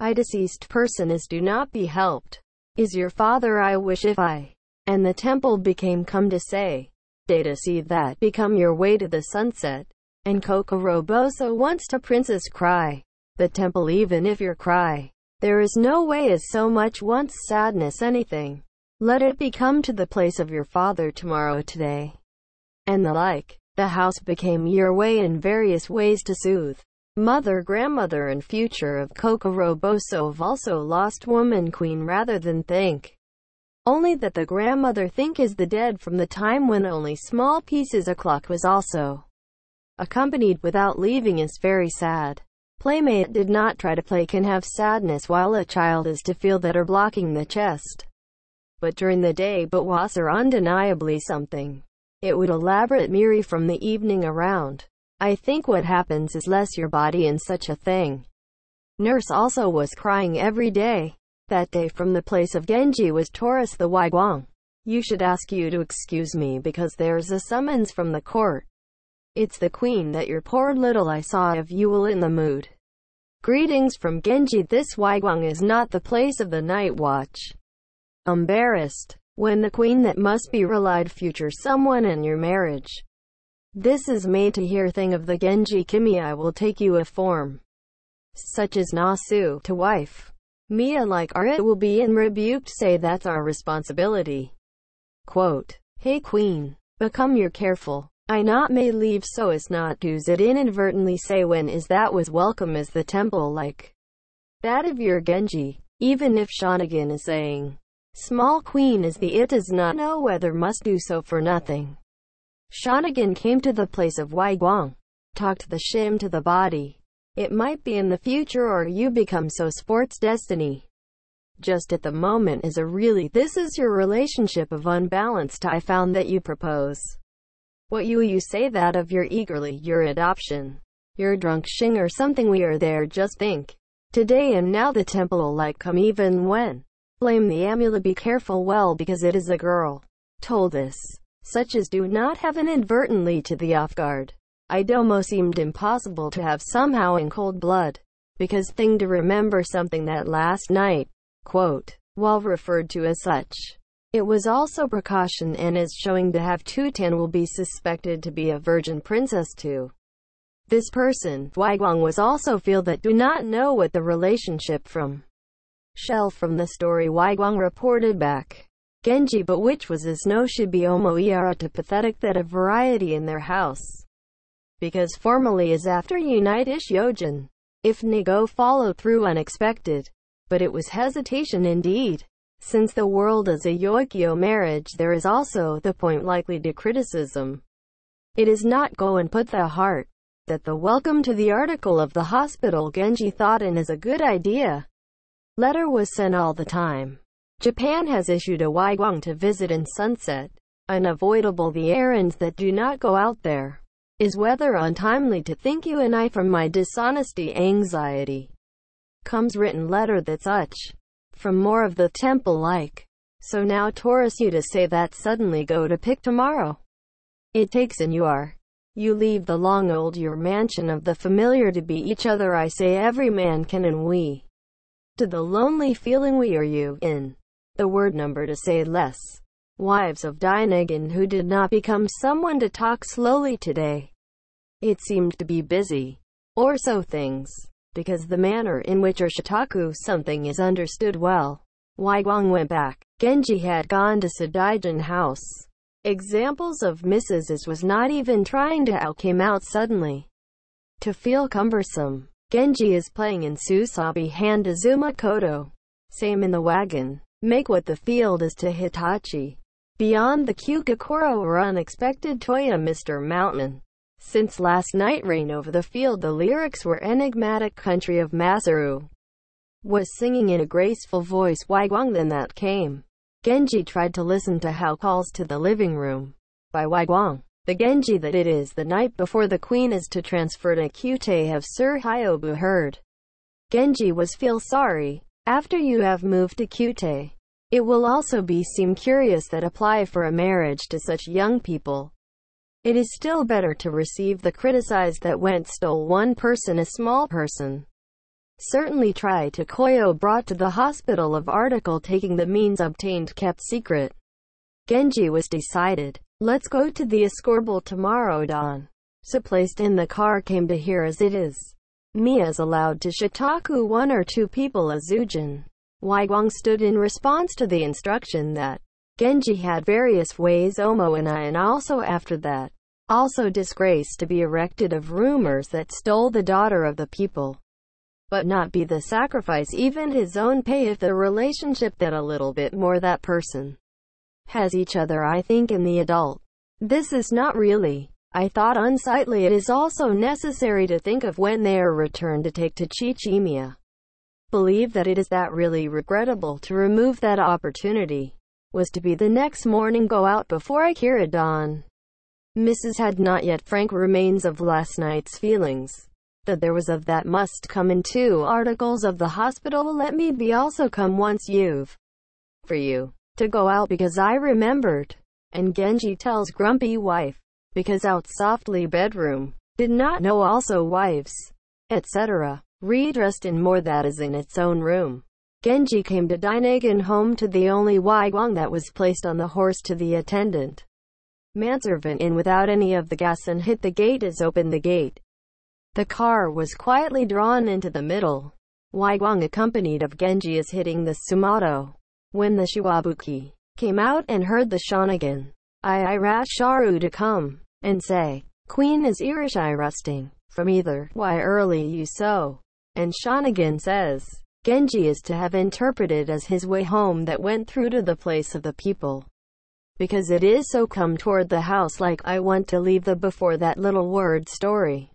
I deceased person is do not be helped. Is your father I wish if I. And the temple became come to say. Data see that become your way to the sunset. And Kokoro Boso wants to princess cry. The temple even if your cry. There is no way as so much wants sadness anything. Let it become to the place of your father tomorrow today. And the like. The house became your way in various ways to soothe. Mother, grandmother and future of Kokoro Boso of also lost woman queen rather than think. Only that the grandmother think is the dead from the time when only small pieces a clock was also accompanied without leaving is very sad. Playmate did not try to play can have sadness while a child is to feel that are blocking the chest. But during the day but was are undeniably something. It would elaborate Miri from the evening around. I think what happens is less your body in such a thing. Nurse also was crying every day. That day from the place of Genji was Taurus the Waiguang. You should ask you to excuse me because there's a summons from the court. It's the queen that your poor little I saw if you will in the mood. Greetings from Genji. This Waiguang is not the place of the night watch. Embarrassed. When the queen that must be relied future someone in your marriage. This is made to hear thing of the Genji Kimi I will take you a form. Such as Nasu to wife. Mia like our it will be in rebuked say that's our responsibility. Quote, hey queen, become your careful. I not may leave so as not to it inadvertently say when is that was welcome as the temple like. That of your Genji, even if Shanigan is saying. Small queen is the it does not know whether must do so for nothing. Shanigan came to the place of Waiguang. Talked the shim to the body. It might be in the future or you become so sports destiny. Just at the moment is a really this is your relationship of unbalanced I found that you propose. What you say that of your eagerly your adoption. You're drunk shing or something we are there just think. Today and now the temple like come even when. Blame the amulet be careful well because it is a girl. Told this. Such as do not have inadvertently to the off guard. Idomo seemed impossible to have somehow in cold blood. Because thing to remember something that last night. Quote, while referred to as such. It was also precaution and is showing to have 210 will be suspected to be a virgin princess too. This person, Waiguang was also feel that do not know what the relationship from. Shell from the story Waiguang reported back. Genji but which was as no should be omo to pathetic that a variety in their house. Because formally is after unite-ish yojin. If Nigo followed through unexpected. But it was hesitation indeed. Since the world is a yoikyo marriage there is also the point likely to criticism. It is not go and put the heart. That the welcome to the article of the hospital Genji thought in is a good idea. Letter was sent all the time. Japan has issued a Waiguang to visit in sunset. Unavoidable the errands that do not go out there. Is whether untimely to think you and I from my dishonesty anxiety. Comes written letter that such. From more of the temple like. So now Taurus you to say that suddenly go to pick tomorrow. it takes and you leave the long old your mansion of the familiar to be each other. I say every man can and we. To the lonely feeling we are you in. The word number to say less. Wives of Dinagan who did not become someone to talk slowly today. It seemed to be busy. Or so things. Because the manner in which or shitaku something is understood well. Waigwang went back. Genji had gone to Sadaijin house. Examples of Mrs.'s was not even trying to out came out suddenly. To feel cumbersome. Genji is playing in Susabi hand Azuma Koto. Same in the wagon. Make what the field is to Hitachi. Beyond the Kukakoro or unexpected Toya Mr. Mountain. Since last night rain over the field the lyrics were enigmatic country of Masaru. Was singing in a graceful voice Waigwang then that came. Genji tried to listen to how calls to the living room. By Waigwang. The Genji that it is the night before the queen is to transfer to Kyute have Sir Hyobu heard. Genji was feel sorry. After you have moved to Kyute. It will also be seem curious that apply for a marriage to such young people. It is still better to receive the criticized that went stole one person a small person. Certainly try to Koyo brought to the hospital of article taking the means obtained kept secret. Genji was decided. Let's go to the Escorble tomorrow dawn. So placed in the car came to hear as it is. Mia is allowed to shitaku one or two people as Ujin. Waigwang stood in response to the instruction that Genji had various ways Omo and I and also after that. Also disgrace to be erected of rumors that stole the daughter of the people. But not be the sacrifice even his own pay if the relationship that a little bit more that person has each other I think in the adult. This is not really, I thought unsightly. It is also necessary to think of when they are returned to take to Chichimiya. Believe that it is that really regrettable to remove that opportunity. Was to be the next morning go out before Akira dawn. Mrs. had not yet frank remains of last night's feelings. That there was of that must come in 2 articles of the hospital let me be also come once you've for you to go out because I remembered. And Genji tells grumpy wife. Because out softly bedroom. Did not know also wives. Etc. Redressed in more that is in its own room. Genji came to Dinagan home to the only Waigwang that was placed on the horse to the attendant. Manservant in without any of the gas and hit the gate as opened the gate. The car was quietly drawn into the middle. Waigwang accompanied of Genji is hitting the Sumato. When the Shiwabuki came out and heard the Shonigan. I Rasharu to come and say, Queen is Irishai rusting. From either, why early you so? And Shonigan says, Genji is to have interpreted as his way home that went through to the place of the people. Because it is so come toward the house like I want to leave the before that little word story.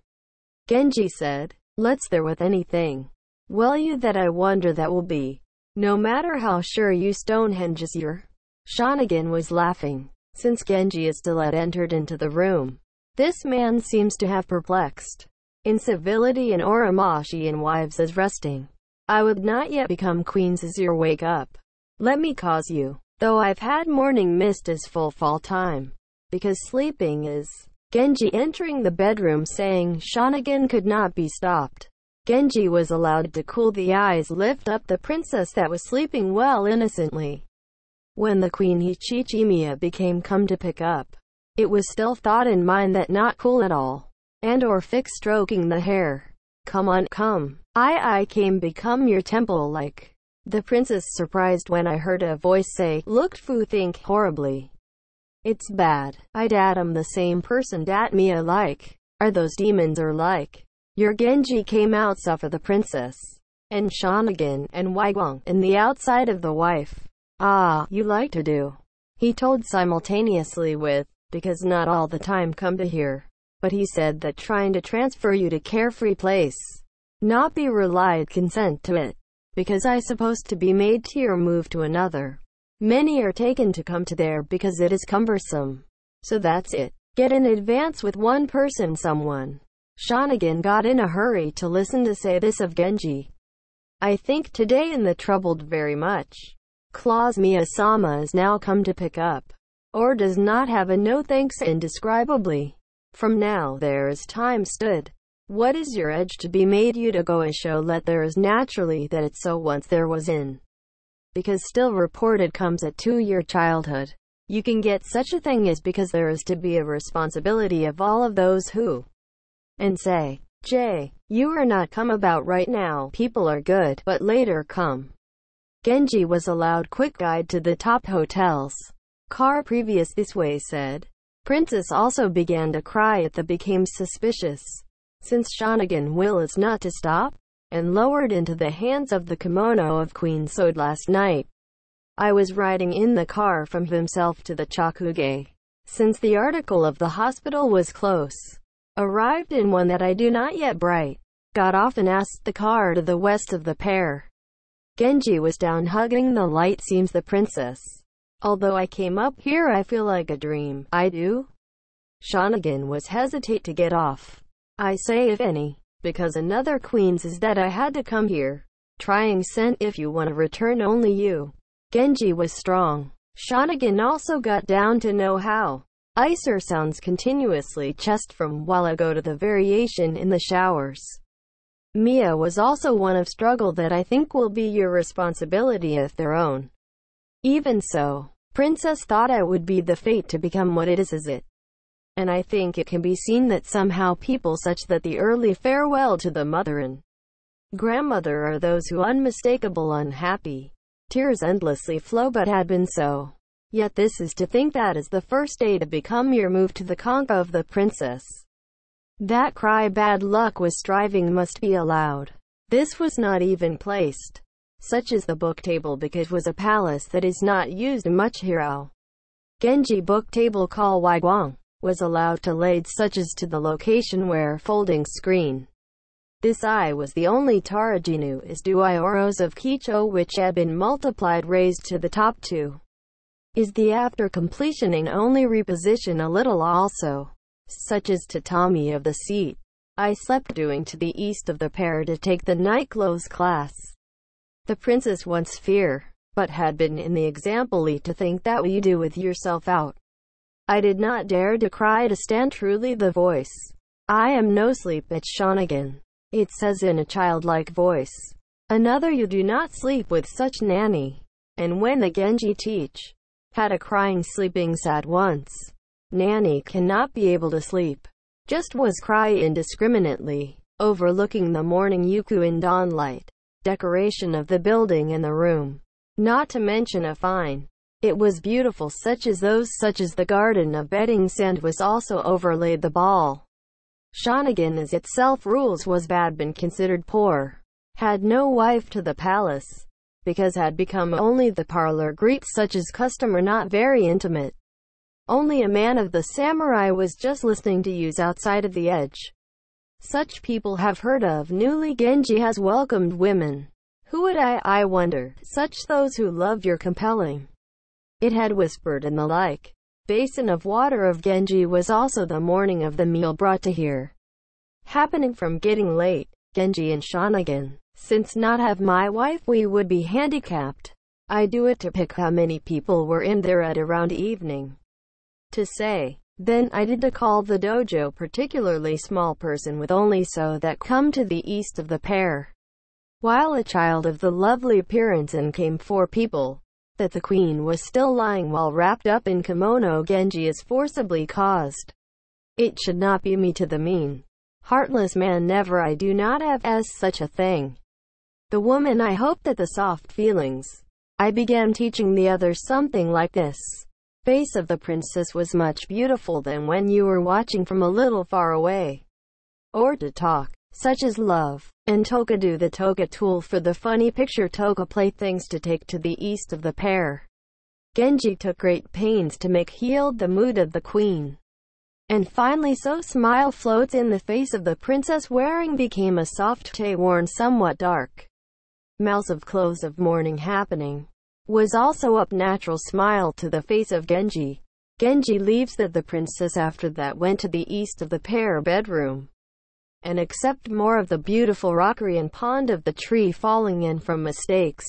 Genji said, let's there with anything. Well you that I wonder that will be. No matter how sure you Stonehenges you're. Shonigan was laughing. Since Genji is still had entered into the room. This man seems to have perplexed. Incivility and Oramashi and wives as resting. I would not yet become queens as your wake up. Let me cause you. Though I've had morning mist as full fall time. Because sleeping is. Genji entering the bedroom saying Shonigan could not be stopped. Genji was allowed to cool the eyes lift up the princess that was sleeping well innocently. When the queen Hichichimiya became come to pick up. It was still thought in mind that not cool at all. And or fix stroking the hair. Come on come. I came become your temple like. The princess surprised when I heard a voice say, looked fu think horribly. It's bad. I'd Adam the same person dat me alike. Are those demons or like? Your Genji came out suffer the princess. And Shonigan, and Waigwang, and the outside of the wife. Ah, you like to do. He told simultaneously with, because not all the time come to here. But he said that trying to transfer you to carefree place. Not be relied consent to it. Because I supposed to be made to your move to another. Many are taken to come to there because it is cumbersome. So that's it. Get in advance with one person someone. Shonigan got in a hurry to listen to say this of Genji. I think today in the troubled very much. Claus Miyasama is now come to pick up. or does not have a no thanks indescribably. From now there is time stood. What is your edge to be made you to go and show let there is naturally that it so once there was in. Because still reported comes at 2-year childhood. You can get such a thing as because there is to be a responsibility of all of those who and say, J. You are not come about right now, people are good, but later come. Genji was allowed quick guide to the top hotels. Car previous this way said. Princess also began to cry at the became suspicious. Since Shanagan will is not to stop, and lowered into the hands of the kimono of Queen Sode last night. I was riding in the car from himself to the Chakuge. Since the article of the hospital was close. Arrived in one that I do not yet bright. Got off and asked the car to the west of the pair. Genji was down hugging the light seems the princess. Although I came up here I feel like a dream. I do? Shanagan was hesitate to get off. I say if any, because another queen's is that I had to come here. Trying sent if you want to return only you. Genji was strong. Shanagan also got down to know how. Icer sounds continuously chest from while I go to the variation in the showers. Mia was also one of struggle that I think will be your responsibility if their own. Even so, Princess thought I would be the fate to become what it is it. And I think it can be seen that somehow people such that the early farewell to the mother and grandmother are those who unmistakable unhappy. Tears endlessly flow but had been so. Yet this is to think that is the first day to become your move to the conch of the princess. That cry bad luck was striving must be allowed. This was not even placed. Such is the book table because was a palace that is not used much here. Genji book table call Waiguang. Was allowed to laid such as to the location where folding screen. This I was the only Tarajinu is Duioros of Kicho which had been multiplied raised to the top 2. Is the after completioning only reposition a little also. Such as tatami of the seat. I slept doing to the east of the pair to take the night clothes class. The princess once fear, but had been in the example to think that you do with yourself out. I did not dare to cry to stand truly the voice. I am no sleep at Shanagan. It says in a childlike voice. Another you do not sleep with such nanny. And when the Genji teach. Had a crying sleeping sad once. Nanny cannot be able to sleep. Just was cry indiscriminately. Overlooking the morning yuku in dawn light. Decoration of the building and the room. Not to mention a fine. It was beautiful such as the garden of bedding sand was also overlaid the ball. Shanagan as itself rules was bad been considered poor. Had no wife to the palace. Because had become only the parlor greet such as customer not very intimate. Only a man of the samurai was just listening to use outside of the edge. Such people have heard of newly Genji has welcomed women. Who would I wonder, such those who love your compelling. It had whispered and the like. Basin of water of Genji was also the morning of the meal brought to here. Happening from getting late, Genji and Shanagan. Since not have my wife we would be handicapped. I do it to pick how many people were in there at around evening. To say, then I did to call the dojo particularly small person with only so that come to the east of the pair. While a child of the lovely appearance and came 4 people. That the queen was still lying while wrapped up in kimono Genji is forcibly caused. It should not be me to the mean. Heartless man never I do not have as such a thing. The woman I hope that the soft feelings. I began teaching the others something like this. Face of the princess was much beautiful than when you were watching from a little far away. Or to talk. Such as love, and toka do the toka tool for the funny picture toka playthings to take to the east of the pair. Genji took great pains to make healed the mood of the queen. And finally so smile floats in the face of the princess wearing became a soft tay worn somewhat dark. Mouse of clothes of mourning happening. Was also up natural smile to the face of Genji. Genji leaves that the princess after that went to the east of the pair bedroom. And accept more of the beautiful rockery and pond of the tree falling in from mistakes.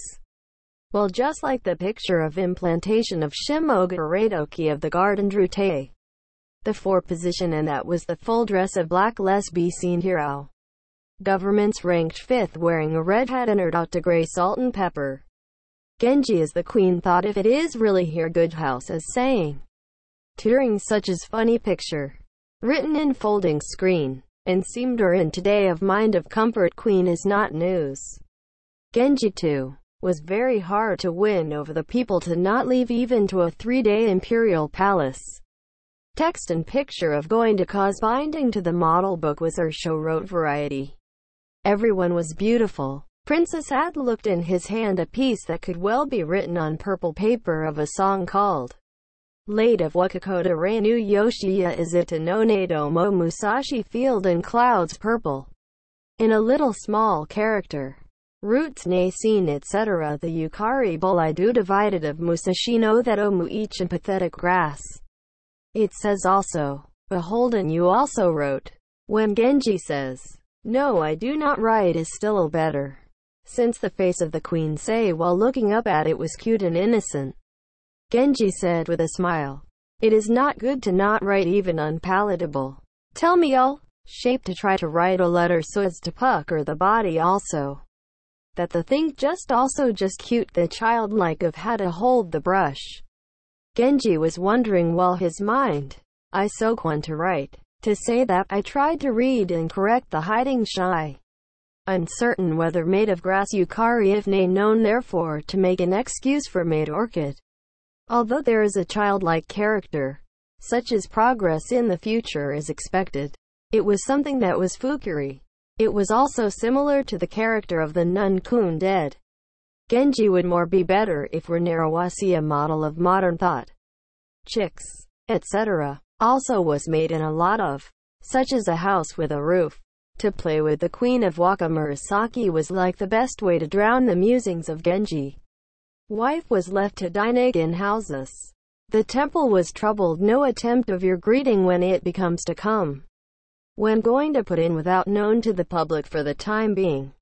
Well, just like the picture of implantation of Shimoga of the garden Drute. The four position, and that was the full dress of black lesbian scene hero. Governments ranked fifth wearing a red hat entered out to gray salt and pepper. Genji as the queen thought if it is really here good house as saying. Tutoring such as funny picture. Written in folding screen. And seemed or in today of mind of comfort queen is not news. Genji too was very hard to win over the people to not leave even to a 3-day imperial palace. Text and picture of going to cause binding to the model book was her show wrote variety. Everyone was beautiful. Princess had looked in his hand a piece that could well be written on purple paper of a song called Late of Wakakoda Reinu Yoshiya Izita no Nadomo Musashi Field and Clouds Purple. In a little small character. Roots ne scene etc. The Yukari Bolai do divided of Musashi no that omu each and pathetic grass. It says also, beholden you also wrote. When Genji says, no I do not write is still better. Since the face of the queen say while looking up at it was cute and innocent. Genji said with a smile, it is not good to not write even unpalatable. Tell me all, shape to try to write a letter so as to pucker the body also. That the thing just also just cute the childlike of how to hold the brush. Genji was wondering while his mind, I so want to write. To say that, I tried to read and correct the hiding shy. Uncertain whether made of grass Yukari if nay known therefore to make an excuse for made orchid. Although there is a childlike character, such as progress in the future is expected. It was something that was fukery. It was also similar to the character of the nun Kun dead. Genji would more be better if were Narawasi a model of modern thought. Chicks, etc. also was made in a lot of, such as a house with a roof. To play with the queen of Waka Murasaki was like the best way to drown the musings of Genji. Wife was left to dining in houses. The temple was troubled no attempt of your greeting when it becomes to come. When going to put in without known to the public for the time being.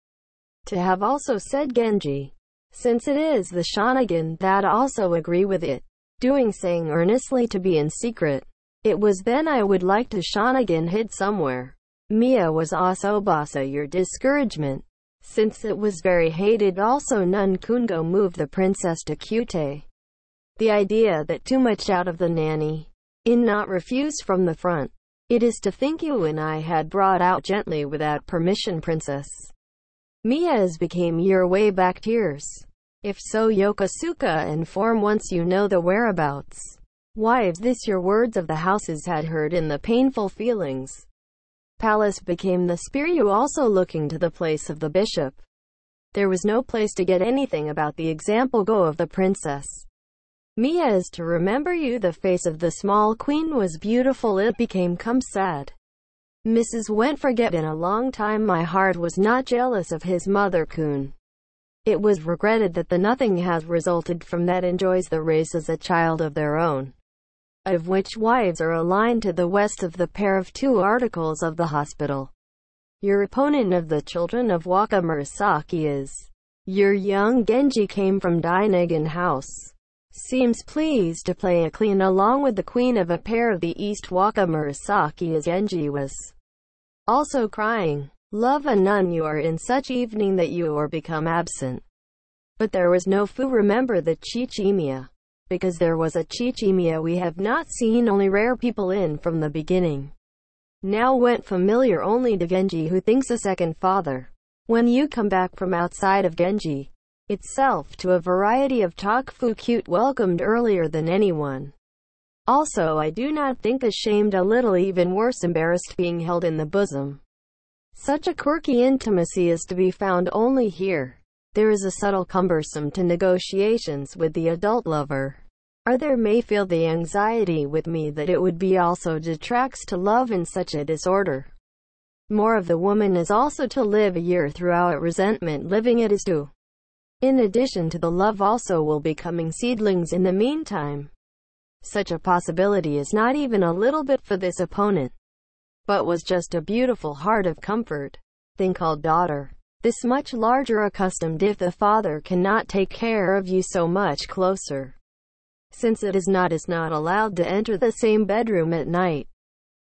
To have also said Genji. Since it is the Shanagan that also agree with it. Doing saying earnestly to be in secret. It was then I would like to Shanagan hid somewhere. Mia was also basa your discouragement. Since it was very hated also Nun Kungo moved the princess to Kute. The idea that too much out of the nanny. In not refused from the front. It is to think you and I had brought out gently without permission princess. Mia's became your way back tears. If so Yokosuka inform once you know the whereabouts. Wives this your words of the houses had heard in the painful feelings. Palace became the spear you also looking to the place of the bishop. There was no place to get anything about the example go of the princess. Mia is to remember you the face of the small queen was beautiful it became come sad. Mrs. went forget in a long time my heart was not jealous of his mother Kun. It was regretted that the nothing has resulted from that enjoys the race as a child of their own. Of which wives are aligned to the west of the pair of 2 articles of the hospital. Your opponent of the children of Waka Murasaki is. Your young Genji came from Dainagan house. Seems pleased to play a clean along with the queen of a pair of the East Waka Murasaki as Genji was. Also crying, love a nun you are in such evening that you or become absent. But there was no fu remember the Chichimia. Because there was a Chichimia we have not seen only rare people in from the beginning. Now went familiar only to Genji who thinks a second father. When you come back from outside of Genji itself to a variety of talk fu cute welcomed earlier than anyone. Also I do not think ashamed a little even worse embarrassed being held in the bosom. Such a quirky intimacy is to be found only here. There is a subtle cumbersome to negotiations with the adult lover. Or there may feel the anxiety with me that it would be also detracts to love in such a disorder. More of the woman is also to live a year throughout resentment living it is to. In addition to the love also will be coming seedlings in the meantime. Such a possibility is not even a little bit for this opponent. But was just a beautiful heart of comfort. Thing called daughter. This much larger accustomed if the father cannot take care of you so much closer. Since it is not allowed to enter the same bedroom at night.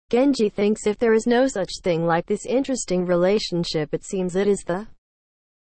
Genji thinks if there is no such thing like this interesting relationship, it seems it is the